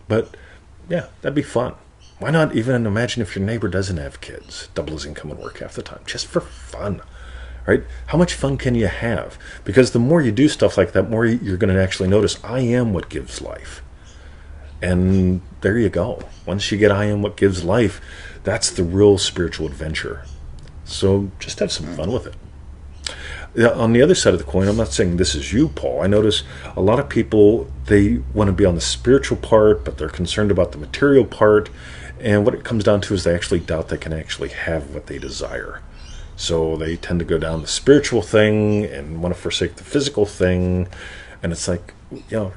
Speaker 1: But, yeah, that'd be fun. Why not even imagine if your neighbor doesn't have kids, double his income and work half the time, just for fun? Right? How much fun can you have? Because the more you do stuff like that, more you're going to actually notice, I am what gives life. And there you go. Once you get I am what gives life, that's the real spiritual adventure. So just have some fun with it. On the other side of the coin, I'm not saying this is you, Paul. I notice a lot of people, they want to be on the spiritual part, but they're concerned about the material part. And what it comes down to is they actually doubt they can actually have what they desire. So they tend to go down the spiritual thing and want to forsake the physical thing. And it's like,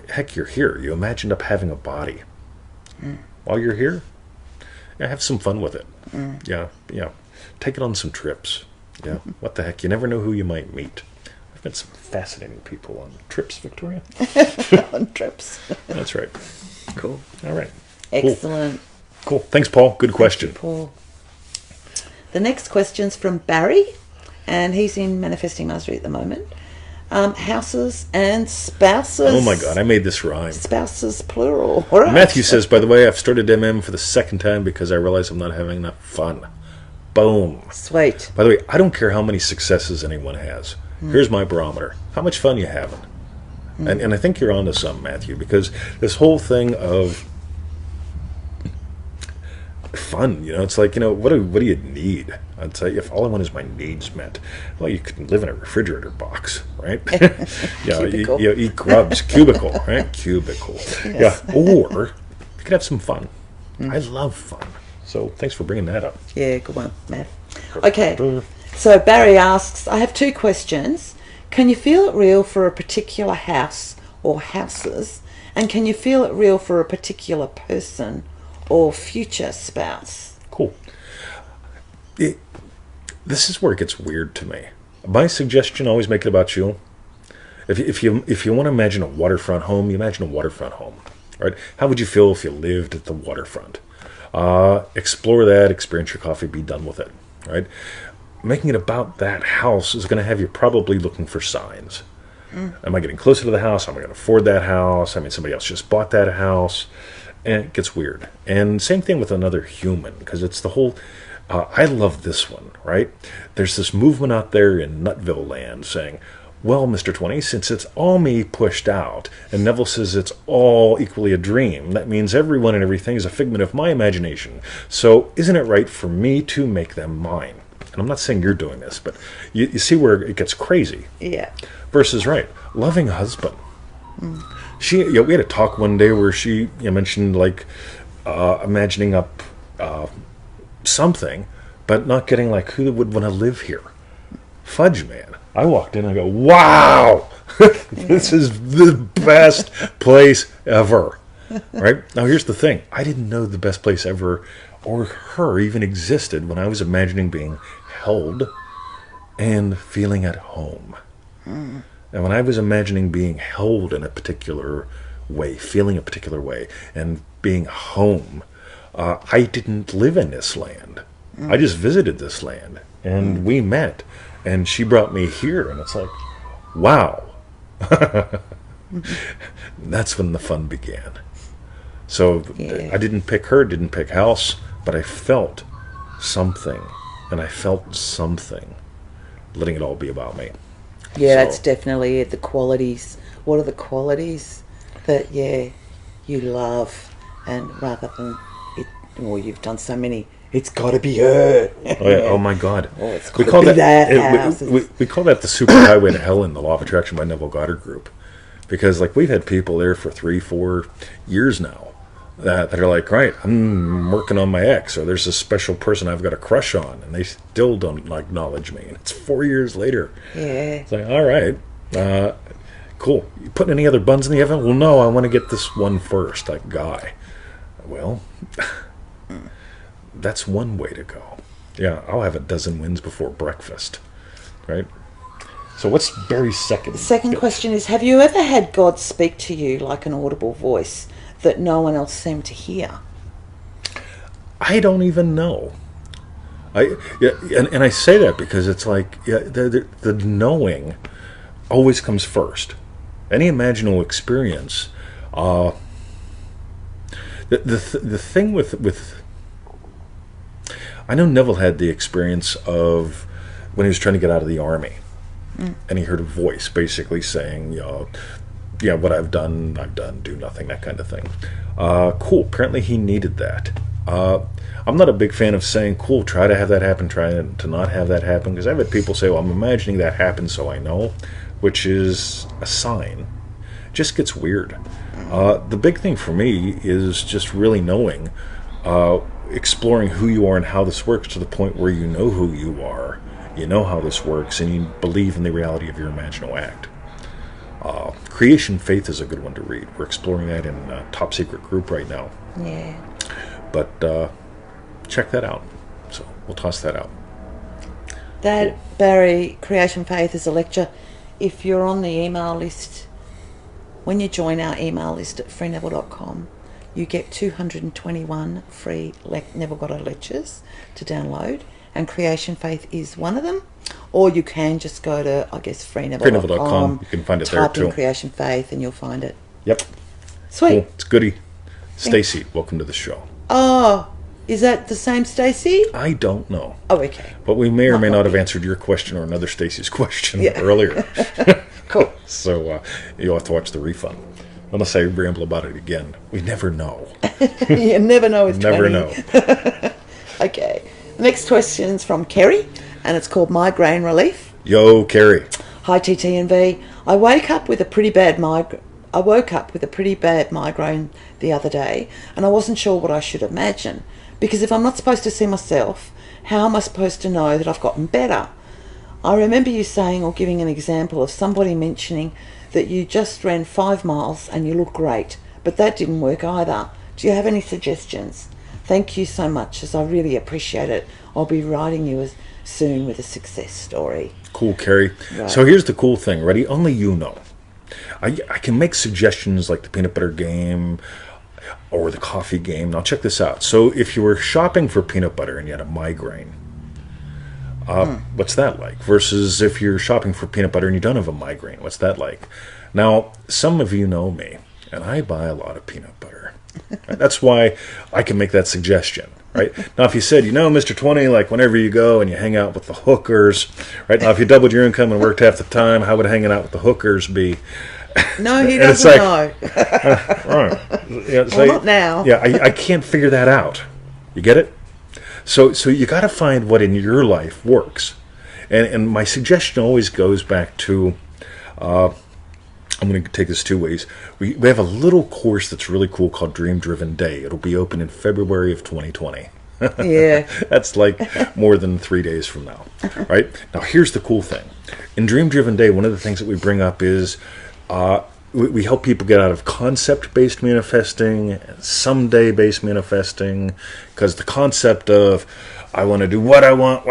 Speaker 1: heck, you're here. You imagined up having a body. While you're here, have some fun with it. Take it on some trips. What the heck? You never know who you might meet. I've met some fascinating people on trips, Victoria.
Speaker 2: On trips.
Speaker 1: That's right.
Speaker 2: Cool.
Speaker 1: All right.
Speaker 2: Excellent.
Speaker 1: Cool. Thanks, Paul. Good question.
Speaker 2: Thank you, Paul. The next question's from Barry, and he's in Manifesting Mastery at the moment. Houses and spouses.
Speaker 1: Oh my God, I made this rhyme.
Speaker 2: Spouses, plural. All right.
Speaker 1: Matthew says, by the way, I've started MM for the 2nd time because I realize I'm not having enough fun. Boom.
Speaker 2: Sweet.
Speaker 1: By the way, I don't care how many successes anyone has. Here's my barometer. How much fun you having? And I think you're onto something, Matthew, because this whole thing of fun, it's like, what do you need? I'd say if all I want is my needs met, well, you can live in a refrigerator box, right? You eat grubs, cubicle, right? Cubicle. Yes. Yeah, or you could have some fun. I love fun. So thanks for bringing that up.
Speaker 2: Yeah, good one, Matt. Okay, so Barry asks, I have 2 questions. Can you feel it real for a particular house or houses? And can you feel it real for a particular person or future spouse?
Speaker 1: Cool. This is where it gets weird to me. My suggestion, always make it about you. If you want to imagine a waterfront home, you imagine a waterfront home, right? How would you feel if you lived at the waterfront? Explore that, experience your coffee, be done with it, right? Making it about that house is going to have you probably looking for signs. Am I getting closer to the house? Am I going to afford that house? I mean, somebody else just bought that house. And it gets weird. And same thing with another human, because it's the whole... I love this one, right? There's this movement out there in Nutville land saying, well, Mr. 20, since it's all me pushed out, and Neville says it's all equally a dream, that means everyone and everything is a figment of my imagination. So isn't it right for me to make them mine? And I'm not saying you're doing this, but you see where it gets crazy.
Speaker 2: Yeah.
Speaker 1: Versus, right, loving husband. We had a talk one day where she mentioned, like, imagining up something, but not getting, like, who would want to live here. Fudge man. I walked in and I go, wow! This is the best place ever. Right? Now, here's the thing. I didn't know the best place ever or her even existed when I was imagining being held and feeling at home. And when I was imagining being held in a particular way, feeling a particular way, and being home, I didn't live in this land. I just visited this land, and we met, and she brought me here, and it's like, wow. That's when the fun began. So I didn't pick her, didn't pick house, but I felt something, and I felt something, letting it all be about me.
Speaker 2: Yeah, that's definitely it. The qualities. What are the qualities that, you love, and rather than it, well, you've done so many, it's got to be her.
Speaker 1: Oh my God.
Speaker 2: It's got to be that house.
Speaker 1: We call that the superhighway to hell in the Law of Attraction by Neville Goddard group. Because, like, we've had people there for 3-4 years now that are like, right, I'm working on my ex, or there's a special person I've got a crush on, and they still don't acknowledge me. And it's 4 years later.
Speaker 2: Yeah.
Speaker 1: It's like, all right, cool. You putting any other buns in the oven? Well, no, I want to get this one first, like guy. Well, that's one way to go. Yeah, I'll have a dozen wins before breakfast, right? So what's Barry's second?
Speaker 2: The second question is, have you ever had God speak to you like an audible voice that no one else seemed to hear?
Speaker 1: I don't even know. And I say that because it's like the knowing always comes first. Any imaginal experience. The thing with I know Neville had the experience of when he was trying to get out of the army, and he heard a voice basically saying, what I've done, do nothing, that kind of thing. Cool. Apparently he needed that. I'm not a big fan of saying, cool, try to have that happen, try to not have that happen, because I've had people say, well, I'm imagining that happen so I know, which is a sign. It just gets weird. The big thing for me is just really knowing, exploring who you are and how this works to the point where you know who you are, you know how this works, and you believe in the reality of your imaginal act. Creation Faith is a good one to read. We're exploring that in a top secret group right now.
Speaker 2: Yeah.
Speaker 1: But check that out. So we'll toss that out.
Speaker 2: That, cool. Barry, Creation Faith is a lecture. If you're on the email list, when you join our email list at freeneville.com, you get 221 free Neville Goddard lectures to download, and Creation Faith is one of them. Or you can just go to, I guess, freeneville.com.
Speaker 1: You can find it there too.
Speaker 2: Type in Creation Faith and you'll find it.
Speaker 1: Yep.
Speaker 2: Sweet.
Speaker 1: Cool. It's goody. Stacy, welcome to the show.
Speaker 2: Oh, is that the same Stacy?
Speaker 1: I don't know.
Speaker 2: Oh, okay.
Speaker 1: But we may or may not have answered your question or another Stacy's question earlier.
Speaker 2: Cool.
Speaker 1: So you'll have to watch the refund. Unless I ramble about it again. We never know.
Speaker 2: You never know with 20.
Speaker 1: Never know.
Speaker 2: Okay. The next question is from Kerry, and it's called Migraine Relief.
Speaker 1: Yo, Kerry.
Speaker 2: Hi, TT and V. I woke up with a pretty bad migraine the other day, and I wasn't sure what I should imagine. Because if I'm not supposed to see myself, how am I supposed to know that I've gotten better? I remember you saying or giving an example of somebody mentioning that you just ran 5 miles and you look great, but that didn't work either. Do you have any suggestions? Thank you so much, as I really appreciate it. I'll be writing you soon with a success story.
Speaker 1: Cool, Kerry. Right. So here's the cool thing. Ready? Only you know. I can make suggestions like the peanut butter game or the coffee game. Now check this out. So if you were shopping for peanut butter and you had a migraine, what's that like? Versus if you're shopping for peanut butter and you don't have a migraine, what's that like? Now, some of you know me, and I buy a lot of peanut butter. Right? That's why I can make that suggestion. Right now, if you said, Mr. 20, like whenever you go and you hang out with the hookers, right now, if you doubled your income and worked half the time, how would hanging out with the hookers be?
Speaker 2: No, he doesn't know.
Speaker 1: Right. Yeah,
Speaker 2: well, not now.
Speaker 1: Yeah, I can't figure that out. You get it? So you got to find what in your life works. And my suggestion always goes back to, I'm going to take this two ways. We have a little course that's really cool called Dream Driven Day. It'll be open in February of 2020.
Speaker 2: Yeah.
Speaker 1: That's like more than 3 days from now. Right? Now, here's the cool thing. In Dream Driven Day, one of the things that we bring up is we help people get out of concept-based manifesting, someday-based manifesting, because the concept of I want to do what I want,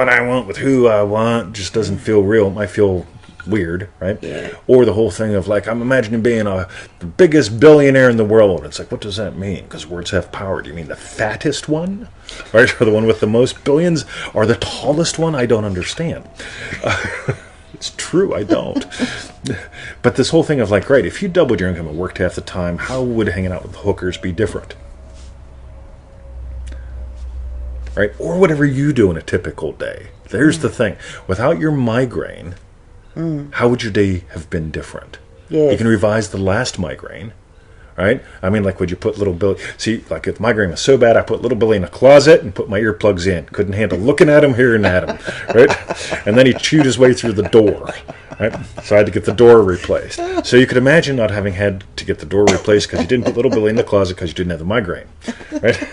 Speaker 1: with who I want, just doesn't feel real. It might feel weird, right?
Speaker 2: Yeah.
Speaker 1: Or the whole thing of like, I'm imagining being the biggest billionaire in the world. It's like, what does that mean? Because words have power. Do you mean the fattest one? Right? Or the one with the most billions? Or the tallest one? I don't understand. It's true, I don't. But this whole thing of like, great, if you doubled your income and worked half the time, how would hanging out with hookers be different? Right? Or whatever you do in a typical day. There's the thing. Without your migraine, how would your day have been different?
Speaker 2: Yes.
Speaker 1: You can revise the last migraine, right? I mean, like, would you put little Billy... See, like, if migraine was so bad, I put little Billy in a closet and put my earplugs in. Couldn't handle looking at him, hearing at him, right? And then he chewed his way through the door, right? So I had to get the door replaced. So you could imagine not having had to get the door replaced because you didn't put little Billy in the closet because you didn't have the migraine, right?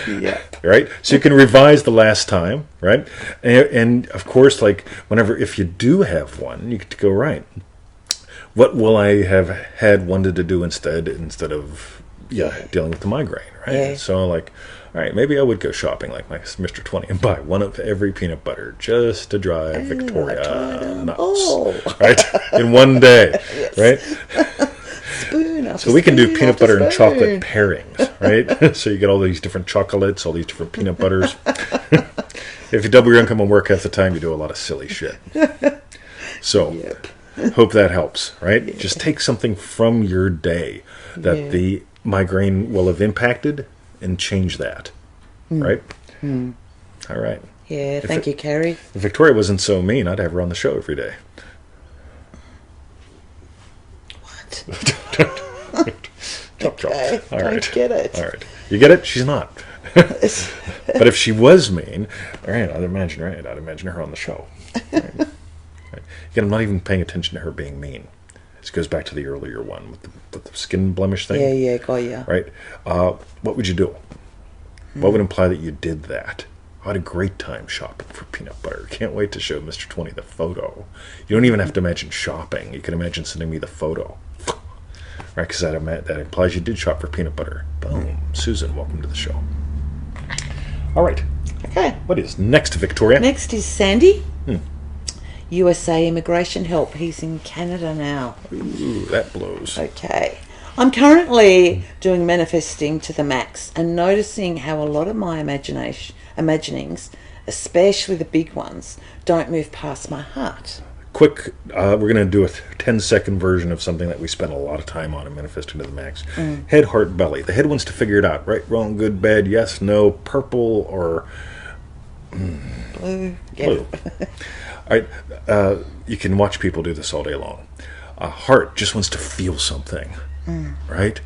Speaker 2: Yeah.
Speaker 1: Right? So you can revise the last time, right? And of course, like, if you do have one, you get to go, right, what will I have wanted to do instead of dealing with the migraine, right?
Speaker 2: Yeah.
Speaker 1: So, like, all right, maybe I would go shopping like my Mr. 20 and buy one of every peanut butter just to drive Victoria nuts, right? In one day, right? So we can do peanut butter and chocolate pairings, right? So you get all these different chocolates, all these different peanut butters. If you double your income and work half the time, you do a lot of silly shit. So, hope that helps, right? Yeah. Just take something from your day that the migraine will have impacted and change that, right? All right.
Speaker 2: Yeah, thank you, Carrie.
Speaker 1: If Victoria wasn't so mean, I'd have her on the show every day.
Speaker 2: What?
Speaker 1: Okay. All right.
Speaker 2: Don't get it.
Speaker 1: All right. You get it? She's not. But if she was mean, all right, I'd imagine her on the show. Right. Right. Again, I'm not even paying attention to her being mean. This goes back to the earlier one with the skin blemish thing.
Speaker 2: Yeah, got ya.
Speaker 1: Right. What would you do? What would imply that you did that? I had a great time shopping for peanut butter. Can't wait to show Mr. 20 the photo. You don't even have to imagine shopping. You can imagine sending me the photo. Right, because that implies you did shop for peanut butter. Boom. Susan, welcome to the show. All right.
Speaker 2: Okay.
Speaker 1: What is next, Victoria?
Speaker 2: Next is Sandy. USA Immigration Help. He's in Canada now.
Speaker 1: Ooh, that blows.
Speaker 2: Okay. I'm currently doing manifesting to the max and noticing how a lot of my imaginings, especially the big ones, don't move past my heart.
Speaker 1: Quick, we're going to do a 10-second version of something that we spent a lot of time on in Manifesting to the Max. Head, heart, belly. The head wants to figure it out. Right, wrong, good, bad, yes, no, purple, or...
Speaker 2: Blue.
Speaker 1: Blue. All right, you can watch people do this all day long. Heart just wants to feel something, right?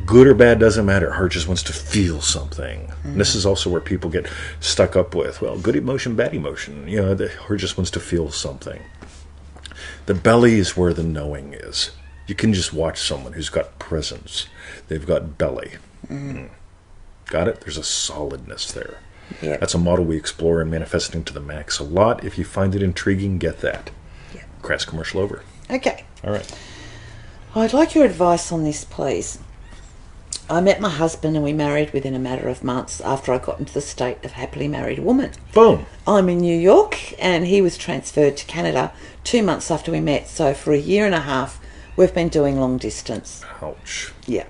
Speaker 1: Good or bad doesn't matter. Heart just wants to feel something. And this is also where people get stuck up with, well, good emotion, bad emotion. The heart just wants to feel something. The belly is where the knowing is. You can just watch someone who's got presence. They've got belly. Got it? There's a solidness there.
Speaker 2: Yeah.
Speaker 1: That's a model we explore in Manifesting to the Max a lot. If you find it intriguing, get that.
Speaker 2: Yeah.
Speaker 1: Crass commercial over.
Speaker 2: Okay.
Speaker 1: All right.
Speaker 2: I'd like your advice on this, please. I met my husband and we married within a matter of months after I got into the state of happily married woman.
Speaker 1: Boom.
Speaker 2: I'm in New York and he was transferred to Canada 2 months after we met. So for 1.5 years, we've been doing long distance.
Speaker 1: Ouch.
Speaker 2: Yeah.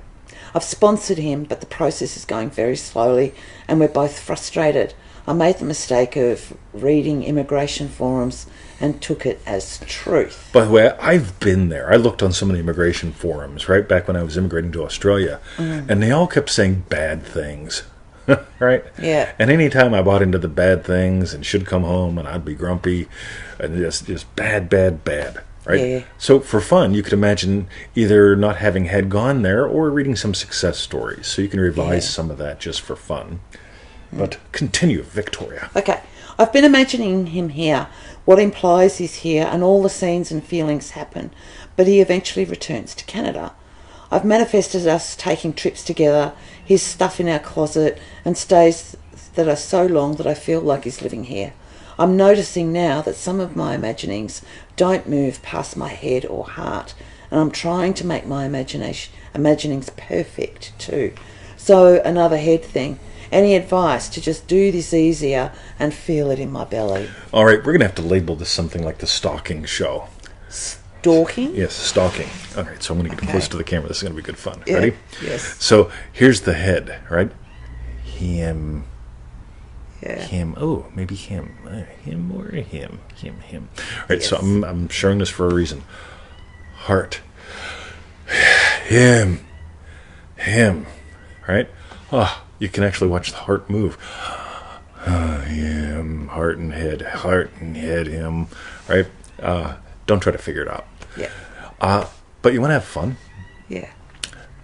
Speaker 2: I've sponsored him, but the process is going very slowly and we're both frustrated. I made the mistake of reading immigration forums and took it as truth.
Speaker 1: By the way, I've been there. I looked on some of the immigration forums, right, back when I was immigrating to Australia, and they all kept saying bad things, right?
Speaker 2: Yeah.
Speaker 1: And anytime I bought into the bad things and should come home and I'd be grumpy, and just bad, right?
Speaker 2: Yeah.
Speaker 1: So for fun, you could imagine either not having had gone there or reading some success stories. So you can revise some of that just for fun. But continue, Victoria.
Speaker 2: Okay. I've been imagining him here, what implies he's here, and all the scenes and feelings happen, but he eventually returns to Canada. I've manifested us taking trips together, his stuff in our closet, and stays that are so long that I feel like he's living here. I'm noticing now that some of my imaginings don't move past my head or heart, and I'm trying to make my imaginings perfect too. So another head thing. Any advice to just do this easier and feel it in my belly?
Speaker 1: All right, we're going to have to label this something like the stalking show.
Speaker 2: Stalking?
Speaker 1: Yes, stalking. All right, so I'm going to get close to the camera. This is going to be good fun.
Speaker 2: Yeah.
Speaker 1: Ready?
Speaker 2: Yes.
Speaker 1: So here's the head, right? Him.
Speaker 2: Yeah.
Speaker 1: Him. Oh, maybe him. Him or him. Him. All right, so I'm sharing this for a reason. Heart. Him. Right? Oh, you can actually watch the heart move. Him, heart and head, him, right? Don't try to figure it out.
Speaker 2: Yeah.
Speaker 1: But you want to have fun?
Speaker 2: Yeah.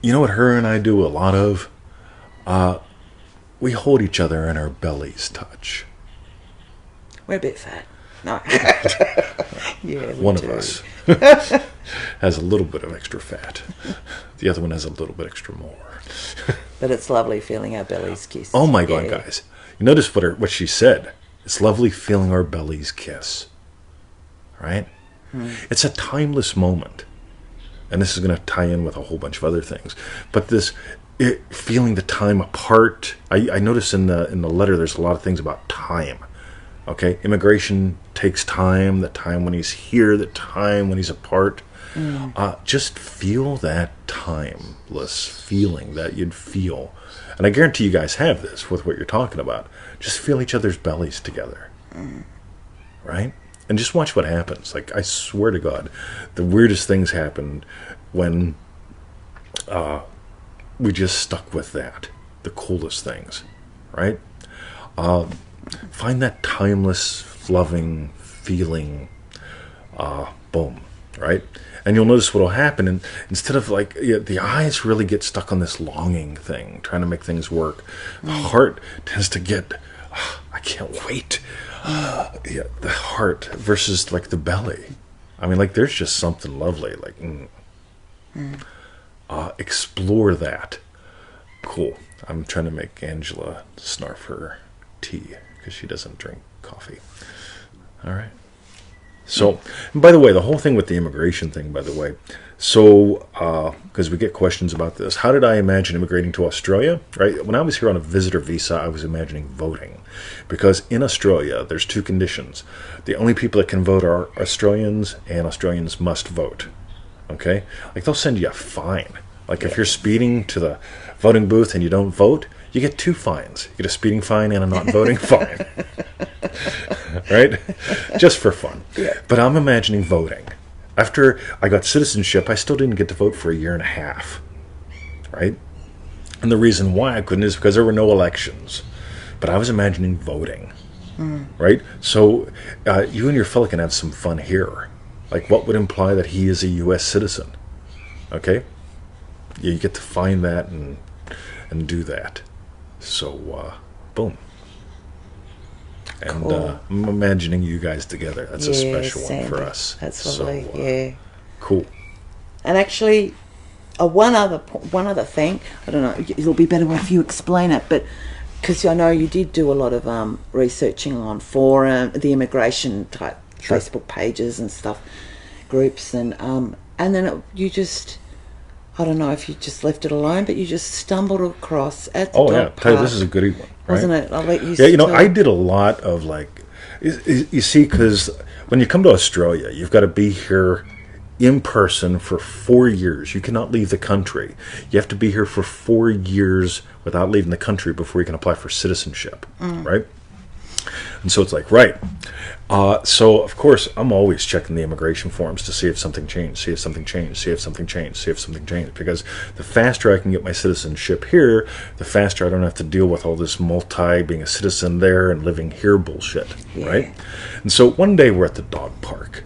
Speaker 1: You know what her and I do a lot of? We hold each other and our bellies touch.
Speaker 2: We're a bit fat. No. Yeah,
Speaker 1: One of us has a little bit of extra fat. The other one has a little bit extra more.
Speaker 2: But it's lovely feeling our bellies kiss.
Speaker 1: Oh my God, guys. You notice what she said. It's lovely feeling our bellies kiss. Right? It's a timeless moment. And this is going to tie in with a whole bunch of other things. But feeling the time apart. I notice in the letter there's a lot of things about time. Okay? Immigration takes time. The time when he's here. The time when he's apart. Just feel that timeless feeling that you'd feel. And I guarantee you guys have this with what you're talking about. Just feel each other's bellies together. Right? And just watch what happens. Like, I swear to God, the weirdest things happened when we just stuck with that. The coolest things. Right? Find that timeless, loving feeling. Boom. Right? And you'll notice what will happen. And instead of the eyes really get stuck on this longing thing, trying to make things work. The heart tends to get, I can't wait. The heart versus the belly. I mean, there's just something lovely. Explore that. Cool. I'm trying to make Angela snarf her tea because she doesn't drink coffee. All right. So, and by the way, the whole thing with the immigration thing, by the way, so, because we get questions about this, how did I imagine immigrating to Australia, right? When I was here on a visitor visa, I was imagining voting. Because in Australia, there's two conditions. The only people that can vote are Australians, and Australians must vote. Okay? They'll send you a fine. If you're speeding to the voting booth and you don't vote, you get 2 fines. You get a speeding fine and a not voting fine. Right? Just for fun.
Speaker 2: Yeah.
Speaker 1: But I'm imagining voting. After I got citizenship, I still didn't get to vote for a year and a half. Right? And the reason why I couldn't is because there were no elections. But I was imagining voting. Right? So you and your fella can have some fun here. What would imply that he is a U.S. citizen? Okay? You get to find that and do that. So, boom. And
Speaker 2: cool.
Speaker 1: I'm imagining you guys together. That's a special one for us.
Speaker 2: That's lovely. So,
Speaker 1: cool.
Speaker 2: And actually, one other thing. I don't know. It'll be better if you explain it, but because I know you did do a lot of researching on forum, the immigration type Facebook pages and stuff, groups, and then you just. I don't know if you just left it alone, but you just stumbled across at the dog park.
Speaker 1: This is a goodie one, right?
Speaker 2: Wasn't it? I'll let you
Speaker 1: I did a lot of you see, because when you come to Australia, you've got to be here in person for 4 years. You cannot leave the country. You have to be here for 4 years without leaving the country before you can apply for citizenship, right? And so it's like, right. So, of course, I'm always checking the immigration forms to see if something changed, see if something changed, see if something changed, see if something changed. Because the faster I can get my citizenship here, the faster I don't have to deal with all this being a citizen there and living here bullshit, right? And so one day we're at the dog park.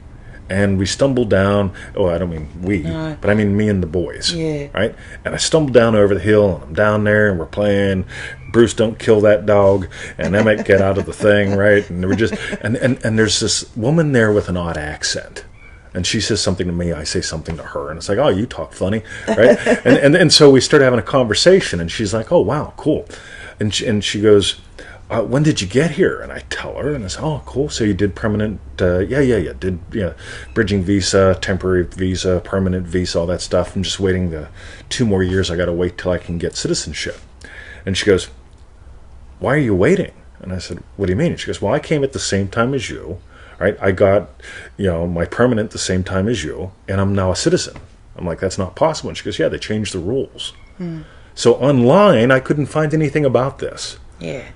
Speaker 1: And we stumbled down, I don't mean we, but I mean me and the boys, right? And I stumbled down over the hill, and I'm down there, and we're playing Bruce, Don't Kill That Dog, and Emmett, Get Out of the Thing, right? And we're just, and there's this woman there with an odd accent. And she says something to me, I say something to her, and it's like, oh, you talk funny, right? and so we start having a conversation, and she's like, oh, wow, cool. And she goes, when did you get here? And I tell her, and I say, oh, cool. So you did permanent, did bridging visa, temporary visa, permanent visa, all that stuff. I'm just waiting the 2 more years. I got to wait till I can get citizenship. And she goes, why are you waiting? And I said, what do you mean? And she goes, well, I came at the same time as you, right? I got, my permanent the same time as you, and I'm now a citizen. I'm like, that's not possible. And she goes, yeah, they changed the rules. So online, I couldn't find anything about this.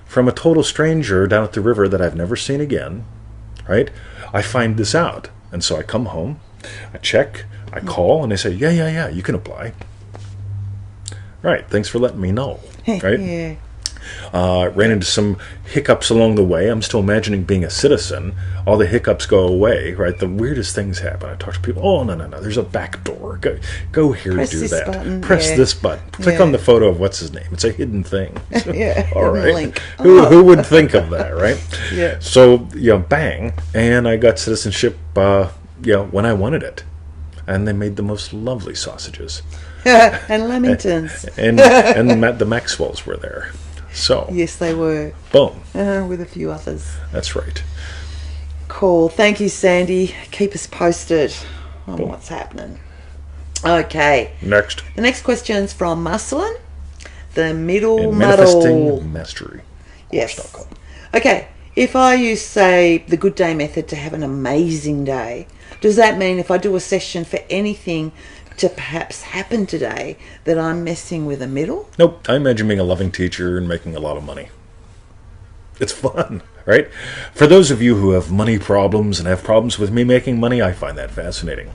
Speaker 1: From a total stranger down at the river that I've never seen again, right? I find this out. And so I come home, I check, I call, and they say, yeah, you can apply. Right, thanks for letting me know, right? Ran into some hiccups along the way. I'm still imagining being a citizen. All the hiccups go away, right? The weirdest things happen. I talk to people, oh, no, there's a back door. Go here to do that.
Speaker 2: Button.
Speaker 1: Press this button. Click on the photo of what's his name. It's a hidden thing. So, all right.
Speaker 2: Link.
Speaker 1: Who would think of that, right? So, bang. And I got citizenship, when I wanted it. And they made the most lovely sausages.
Speaker 2: And lamingtons.
Speaker 1: and the Maxwells were there. So
Speaker 2: yes, they were.
Speaker 1: Boom.
Speaker 2: With a few others.
Speaker 1: That's right.
Speaker 2: Cool. Thank you, Sandy. Keep us posted on what's happening. Okay.
Speaker 1: Next.
Speaker 2: The next question's from Marcelin. The middle
Speaker 1: Manifesting Mastery.
Speaker 2: Yes. Okay. If I use, say, the Good Day method to have an amazing day, does that mean if I do a session for anything to perhaps happen today that I'm messing with a middle?
Speaker 1: Nope. I imagine being a loving teacher and making a lot of money. It's fun, right? For those of you who have money problems and have problems with me making money, I find that fascinating.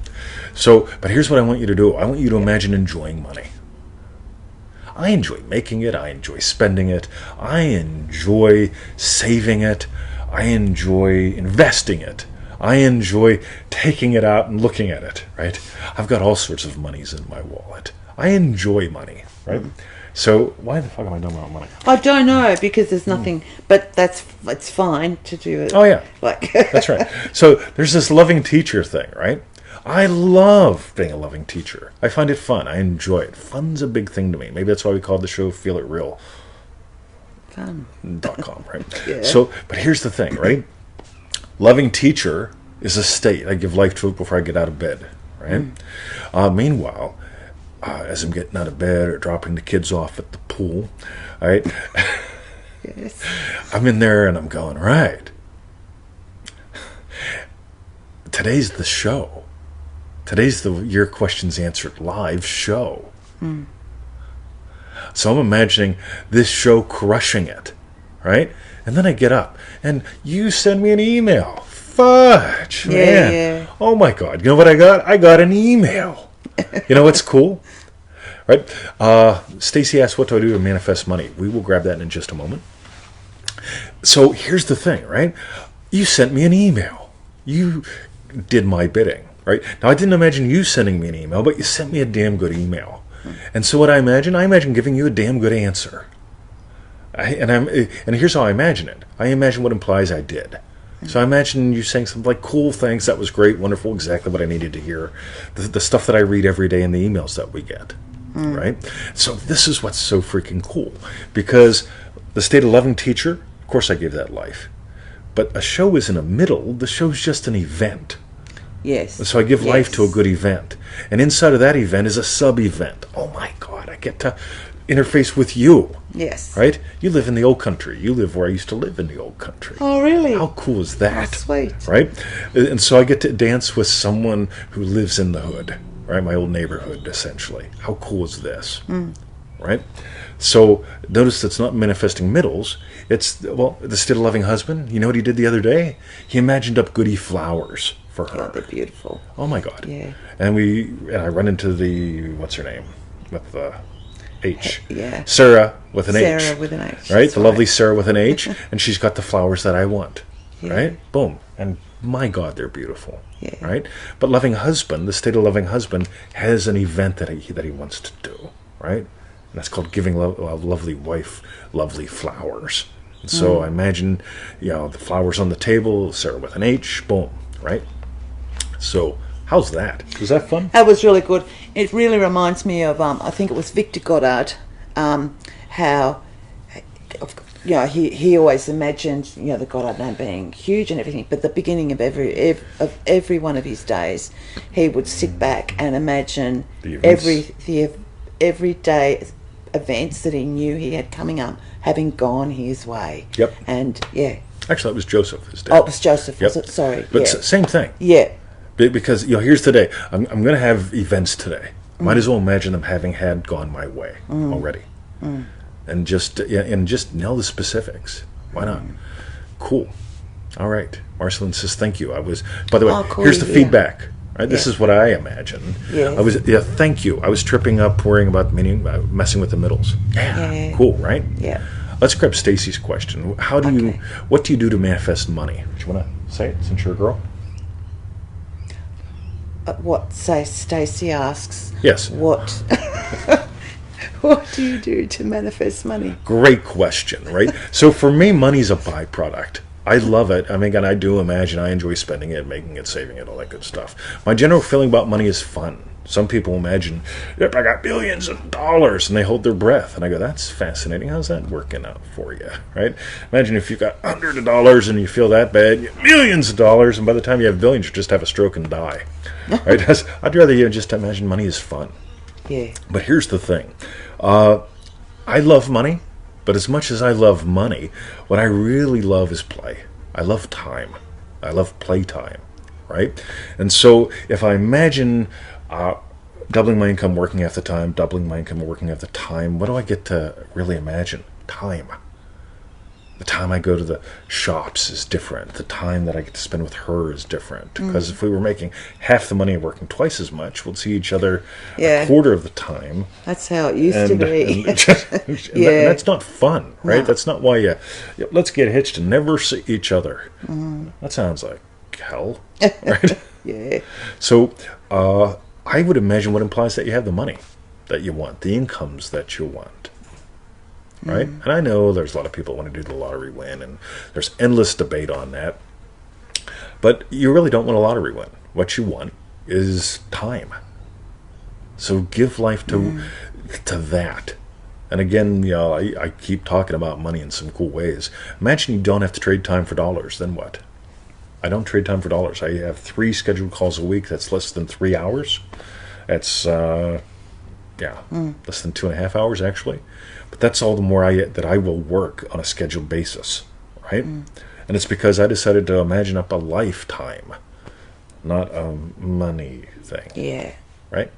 Speaker 1: So, but here's what I want you to do. I want you to imagine enjoying money. I enjoy making it. I enjoy spending it. I enjoy saving it. I enjoy investing it. I enjoy taking it out and looking at it, right? I've got all sorts of monies in my wallet. I enjoy money, right? So why the fuck am I talking about money?
Speaker 2: I don't know, because there's nothing, but it's fine to do it.
Speaker 1: Oh, yeah. That's right. So there's this loving teacher thing, right? I love being a loving teacher. I find it fun. I enjoy it. Fun's a big thing to me. Maybe that's why we called the show Feel It Real. Fun.com, right? So, but here's the thing, right? Loving teacher is a state. I give life to it before I get out of bed, right? Meanwhile, as I'm getting out of bed or dropping the kids off at the pool, right?
Speaker 2: Yes.
Speaker 1: I'm in there and I'm going, right. Today's the show. Today's the Your Questions Answered live show. So I'm imagining this show crushing it, right? And then I get up, and you send me an email. Fudge, man.
Speaker 2: Yeah.
Speaker 1: Oh, my God. You know what I got? I got an email. You know what's cool? Right? Stacy asked, what do I do to manifest money? We will grab that in just a moment. So here's the thing, right? You sent me an email. You did my bidding, right? Now, I didn't imagine you sending me an email, but you sent me a damn good email. And so what I imagine giving you a damn good answer. And here's how I imagine it. I imagine what implies I did. So I imagine you saying something like, cool, thanks, that was great, wonderful, exactly what I needed to hear. The stuff that I read every day in the emails that we get, right? So this is what's so freaking cool. Because the state of loving teacher, of course I give that life. But a show isn't a middle. The show's just an event.
Speaker 2: Yes.
Speaker 1: So I give life to a good event. And inside of that event is a sub-event. Oh, my God, I get to interface with you.
Speaker 2: Yes.
Speaker 1: Right? You live in the old country. You live where I used to live in the old country.
Speaker 2: Oh, really?
Speaker 1: How cool is that?
Speaker 2: Oh, sweet.
Speaker 1: Right? And so I get to dance with someone who lives in the hood, right? My old neighborhood, essentially. How cool is this? right? So notice that's not manifesting middles. It's, the state of loving husband. You know what he did the other day? He imagined up goody flowers for her.
Speaker 2: Oh, they're beautiful.
Speaker 1: Oh my God.
Speaker 2: Yeah.
Speaker 1: And I run into the, what's her name? With the H.
Speaker 2: Yeah.
Speaker 1: Sarah with an H.
Speaker 2: Sarah with an H.
Speaker 1: Right? The lovely Sarah with an H. And she's got the flowers that I want.
Speaker 2: Yeah.
Speaker 1: Right? Boom. And my God, they're beautiful.
Speaker 2: Yeah.
Speaker 1: Right? But loving husband, the state of loving husband, has an event that he wants to do. Right? And that's called giving a lovely wife lovely flowers. And so I imagine, the flowers on the table, Sarah with an H, boom. Right? So how's that? Was that fun?
Speaker 2: That was really good. It really reminds me of, I think it was Victor Goddard, how, he always imagined, the Goddard name being huge and everything, but the beginning of every one of his days, he would sit back and imagine everyday events that he knew he had coming up, having gone his way.
Speaker 1: Yep.
Speaker 2: And, yeah.
Speaker 1: Actually, that was Joseph, his dad.
Speaker 2: Oh, it was Joseph, was it? Sorry.
Speaker 1: But same thing.
Speaker 2: Yeah.
Speaker 1: Because, here's today. I'm going to have events today. Might as well imagine them having gone my way already. And just nail the specifics. Why not? Cool. All right. Marceline says thank you. By the way, here's the feedback. Right? This is what I imagined.
Speaker 2: Yes.
Speaker 1: Thank you. I was tripping up, worrying about messing with the middles. Yeah. Cool, right?
Speaker 2: Yeah.
Speaker 1: Let's grab Stacy's question. What do you do to manifest money? Do you want to say it since you're a girl?
Speaker 2: Stacy asks.
Speaker 1: Yes.
Speaker 2: What do you do to manifest money?
Speaker 1: Great question, right? So for me, money's a byproduct. I love it. I mean, again, I do imagine I enjoy spending it, making it, saving it, all that good stuff. My general feeling about money is fun. Some people imagine, yep, I got billions of dollars, and they hold their breath. And I go, that's fascinating. How's that working out for you, right? Imagine if you got hundreds of dollars and you feel that bad, you have millions of dollars, and by the time you have billions, you just have a stroke and die. Right? I'd rather just imagine money is fun.
Speaker 2: Yeah.
Speaker 1: But here's the thing. I love money, but as much as I love money, what I really love is play. I love time. I love playtime, right? And so if I imagine doubling my income working half the time, doubling my income working half the time, what do I get to really imagine? Time. The time I go to the shops is different. The time that I get to spend with her is different. Because if we were making half the money and working twice as much, we'd see each other a quarter of the time.
Speaker 2: That's how it used to be.
Speaker 1: And that's not fun, right? No. That's not why let's get hitched and never see each other. That sounds like hell, right?
Speaker 2: Yeah.
Speaker 1: So I would imagine what implies that you have the money that you want, the incomes that you want. Right? And I know there's a lot of people who want to do the lottery win, and there's endless debate on that. But you really don't want a lottery win. What you want is time. So give life to that. And again, I keep talking about money in some cool ways. Imagine you don't have to trade time for dollars. Then what? I don't trade time for dollars. I have 3 scheduled calls a week. That's less than 3 hours. That's less than 2.5 hours actually. But that's all the more that I will work on a scheduled basis, right? And it's because I decided to imagine up a lifetime, not a money thing.
Speaker 2: Yeah.
Speaker 1: Right?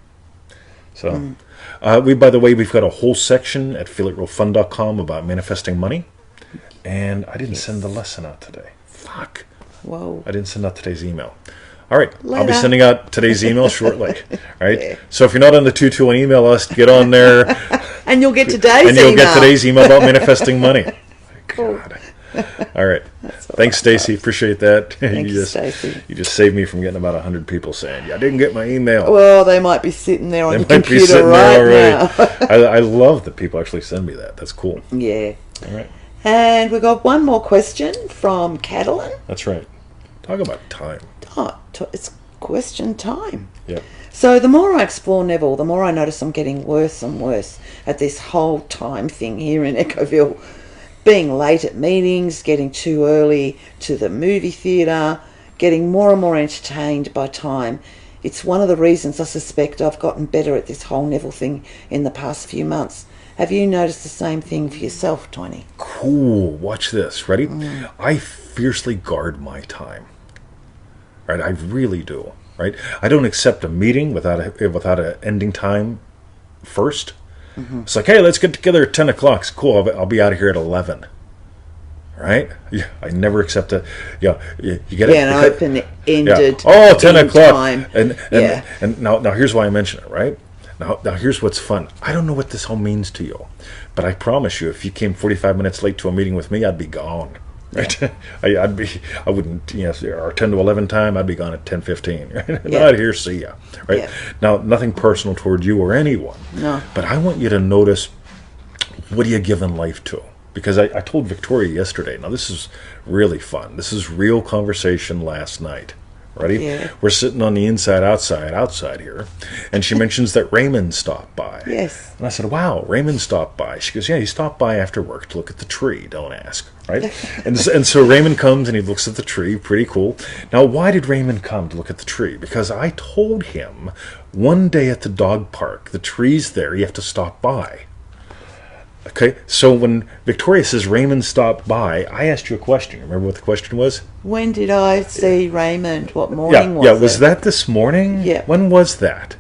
Speaker 1: So, by the way, we've got a whole section at feelitrealfun.com about manifesting money. And I didn't send the lesson out today. Fuck.
Speaker 2: Whoa.
Speaker 1: I didn't send out today's email. All right, I'll be sending out today's email shortly. All right,
Speaker 2: Yeah.
Speaker 1: So if you're not on the 221 email list, get on there.
Speaker 2: And you'll get today's email.
Speaker 1: And you'll get today's email about manifesting money.
Speaker 2: Cool.
Speaker 1: God. All right. Thanks, Stacy. Appreciate that.
Speaker 2: Thank you, Stacy.
Speaker 1: You just saved me from getting about 100 people saying, I didn't get my email.
Speaker 2: Well, they might be sitting there on your computer right now.
Speaker 1: I love that people actually send me that. That's cool.
Speaker 2: Yeah.
Speaker 1: All right.
Speaker 2: And we got one more question from Catalan.
Speaker 1: That's right. Talk about time.
Speaker 2: Oh, it's question time.
Speaker 1: Yeah.
Speaker 2: So the more I explore Neville, the more I notice I'm getting worse and worse at this whole time thing here in Echoville. Being late at meetings, getting too early to the movie theatre, getting more and more entertained by time. It's one of the reasons I suspect I've gotten better at this whole Neville thing in the past few months. Have you noticed the same thing for yourself, Tony?
Speaker 1: Cool. Watch this. Ready? I fiercely guard my time. Right? I really do. Right? I don't accept a meeting without an ending time first. It's like, hey, let's get together at 10 o'clock. It's cool. I'll be out of here at 11. Right? Yeah, I never accept it. Yeah, you get it.
Speaker 2: Yeah, an open-ended.
Speaker 1: Yeah. Oh, 10 o'clock.
Speaker 2: Time.
Speaker 1: And now here's why I mention it. Right? Now here's what's fun. I don't know what this all means to you, but I promise you, if you came 45 minutes late to a meeting with me, I'd be gone. Right? I wouldn't, or 10 to 11 time, I'd be gone at 10:15. Right? Not here, see ya. Right? Yeah. Now, nothing personal toward you or anyone.
Speaker 2: No.
Speaker 1: But I want you to notice, what are you giving life to? Because I told Victoria yesterday, now this is really fun. This is real conversation last night. Ready?
Speaker 2: Yeah.
Speaker 1: We're sitting on the outside here. And she mentions that Raymond stopped by.
Speaker 2: Yes.
Speaker 1: And I said, wow, Raymond stopped by. She goes, yeah, he stopped by after work to look at the tree. Don't ask. Right? and so Raymond comes and he looks at the tree. Pretty cool. Now, why did Raymond come to look at the tree? Because I told him one day at the dog park, the tree's there, you have to stop by. Okay, so when Victoria says Raymond stopped by, I asked you a question. Remember what the question was?
Speaker 2: When did I see Raymond? What morning was it?
Speaker 1: Yeah, was that this morning?
Speaker 2: Yeah.
Speaker 1: When was that?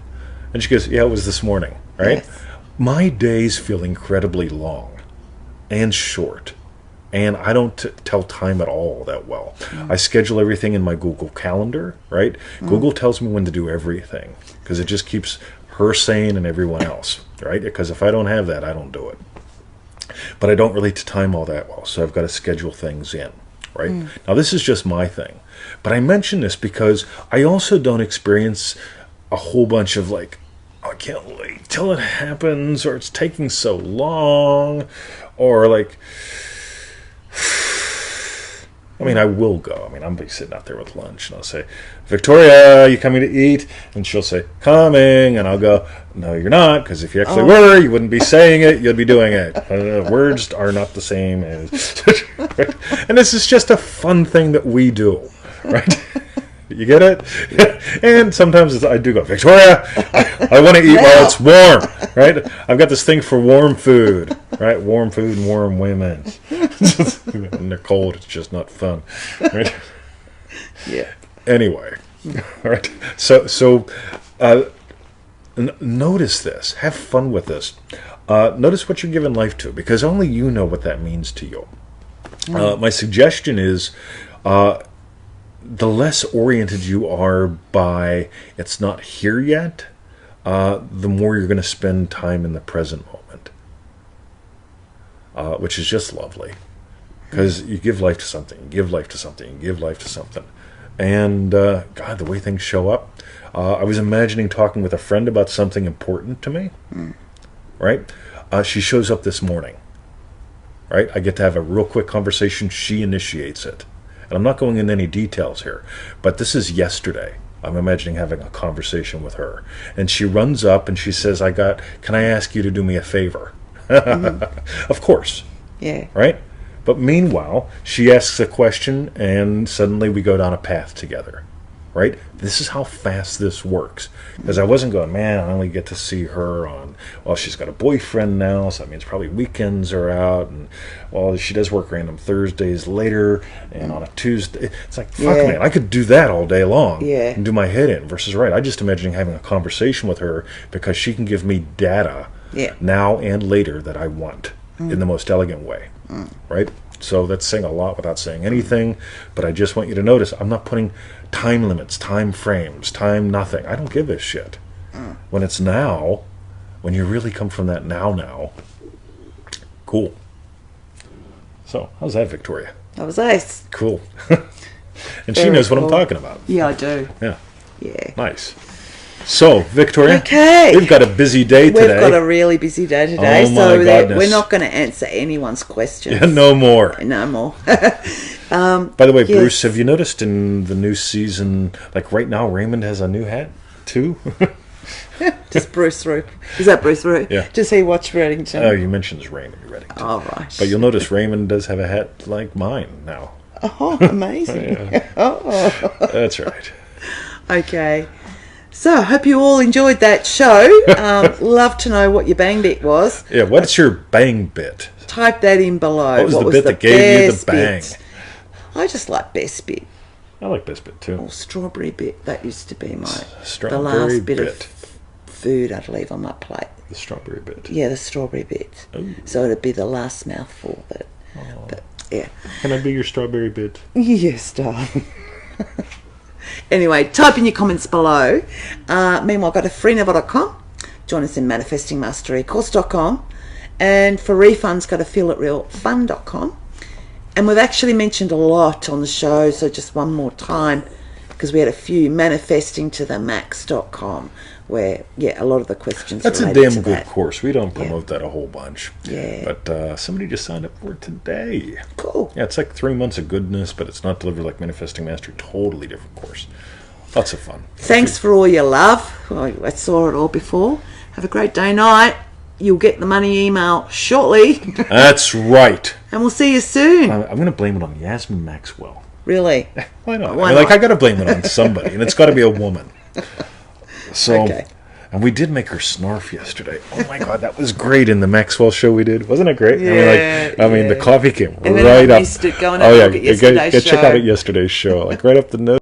Speaker 1: And she goes, yeah, it was this morning, right?
Speaker 2: Yes.
Speaker 1: My days feel incredibly long and short, and I don't tell time at all that well. I schedule everything in my Google Calendar, right? Google tells me when to do everything, because it just keeps her sane and everyone else, right? Because if I don't have that, I don't do it. But I don't relate to time all that well, so I've got to schedule things in, right? Now, this is just my thing. But I mention this because I also don't experience a whole bunch of like, I can't wait till it happens, or it's taking so long, or like, I mean, I will go. I mean, I'm be sitting out there with lunch, and I'll say, Victoria, you coming to eat? And she'll say, coming. And I'll go, no, you're not, because if you actually were, you wouldn't be saying it, you'd be doing it. Words are not the same as... And this is just a fun thing that we do, right? You get it? And sometimes I do go, Victoria, I want to eat while it's warm, right? I've got this thing for warm food, right? Warm food and warm women. When they're cold, it's just not fun, right?
Speaker 2: Yeah.
Speaker 1: Anyway, all right. So notice this. Have fun with this. Notice what you're giving life to, because only you know what that means to you. My suggestion is... the less oriented you are by it's not here yet, the more you're going to spend time in the present moment, which is just lovely, because you give life to something, you give life to something, you give life to something, and God, the way things show up. I was imagining talking with a friend about something important to me, right? She shows up this morning, right? I get to have a real quick conversation. She initiates it. And I'm not going into any details here, but this is yesterday. I'm imagining having a conversation with her. And she runs up and she says, can I ask you to do me a favor? Of course.
Speaker 2: Yeah.
Speaker 1: Right? But meanwhile, she asks a question and suddenly we go down a path together. Right? This is how fast this works. Because I wasn't going, man, I only get to see her on, well, she's got a boyfriend now, so that means probably weekends are out, and, well, she does work random Thursdays later, and on a Tuesday. It's like, fuck, man, I could do that all day long and do my head in, versus, right, I just imagining having a conversation with her because she can give me data now and later that I want in the most elegant way. Right? So that's saying a lot without saying anything, but I just want you to notice I'm not putting time limits, time frames, time nothing. I don't give a shit. When it's now, when you really come from that now, cool. So, how's that, Victoria?
Speaker 2: That was nice.
Speaker 1: Cool. And she knows what I'm talking about.
Speaker 2: Yeah, I do.
Speaker 1: Yeah.
Speaker 2: Yeah.
Speaker 1: Nice. So, Victoria,
Speaker 2: okay,
Speaker 1: we've got a busy day today.
Speaker 2: We've got a really busy day today,
Speaker 1: so
Speaker 2: we're not going to answer anyone's questions.
Speaker 1: Yeah, no more.
Speaker 2: No more.
Speaker 1: By the way, Bruce, have you noticed in the new season, like right now, Raymond has a new hat, too?
Speaker 2: Just Bruce Root. Is that Bruce Root?
Speaker 1: Yeah.
Speaker 2: Does he watch Reddington?
Speaker 1: Oh, you mentioned Raymond Reddington.
Speaker 2: Oh, right.
Speaker 1: But you'll notice Raymond does have a hat like mine now.
Speaker 2: Oh, amazing. Oh.
Speaker 1: That's right.
Speaker 2: Okay. So, I hope you all enjoyed that show. Love to know what your bang bit was.
Speaker 1: Yeah, what's your bang bit?
Speaker 2: Type that in below.
Speaker 1: What was the bit that gave you the bang?
Speaker 2: I just like best bit.
Speaker 1: I like best bit too.
Speaker 2: Or strawberry bit. That used to be the
Speaker 1: strawberry
Speaker 2: last bit of food I'd leave on my plate.
Speaker 1: The strawberry bit.
Speaker 2: Yeah, the strawberry bit. Ooh. So it'd be the last mouthful. But yeah.
Speaker 1: Can I be your strawberry bit?
Speaker 2: Yes, darling. Anyway, type in your comments below. Meanwhile, go to freeneville.com. Join us in manifestingmasterycourse.com. And for refunds, go to feelitrealfun.com. And we've actually mentioned a lot on the show, so just one more time, because we had a few, manifestingtothemax.com, where, a lot of the questions
Speaker 1: That's a damn good course. We don't promote that a whole bunch.
Speaker 2: Yeah.
Speaker 1: But somebody just signed up for it today.
Speaker 2: Cool.
Speaker 1: Yeah, it's like 3 months of goodness, but it's not delivered like Manifesting Mastery. Totally different course. Lots of fun.
Speaker 2: Thanks for all your love. I saw it all before. Have a great day, night. You'll get the money email shortly.
Speaker 1: That's right.
Speaker 2: And we'll see you soon.
Speaker 1: I'm going to blame it on Yasmin Maxwell.
Speaker 2: Really?
Speaker 1: Why not? I got to blame it on somebody, and it's got to be a woman. So, okay. And we did make her snarf yesterday. Oh my God, that was great in the Maxwell show we did. Wasn't it great?
Speaker 2: Yeah,
Speaker 1: I mean, the coffee came
Speaker 2: and
Speaker 1: right up.
Speaker 2: Missed it going check out yesterday's show.
Speaker 1: Check out yesterday's show. Like right up the nose.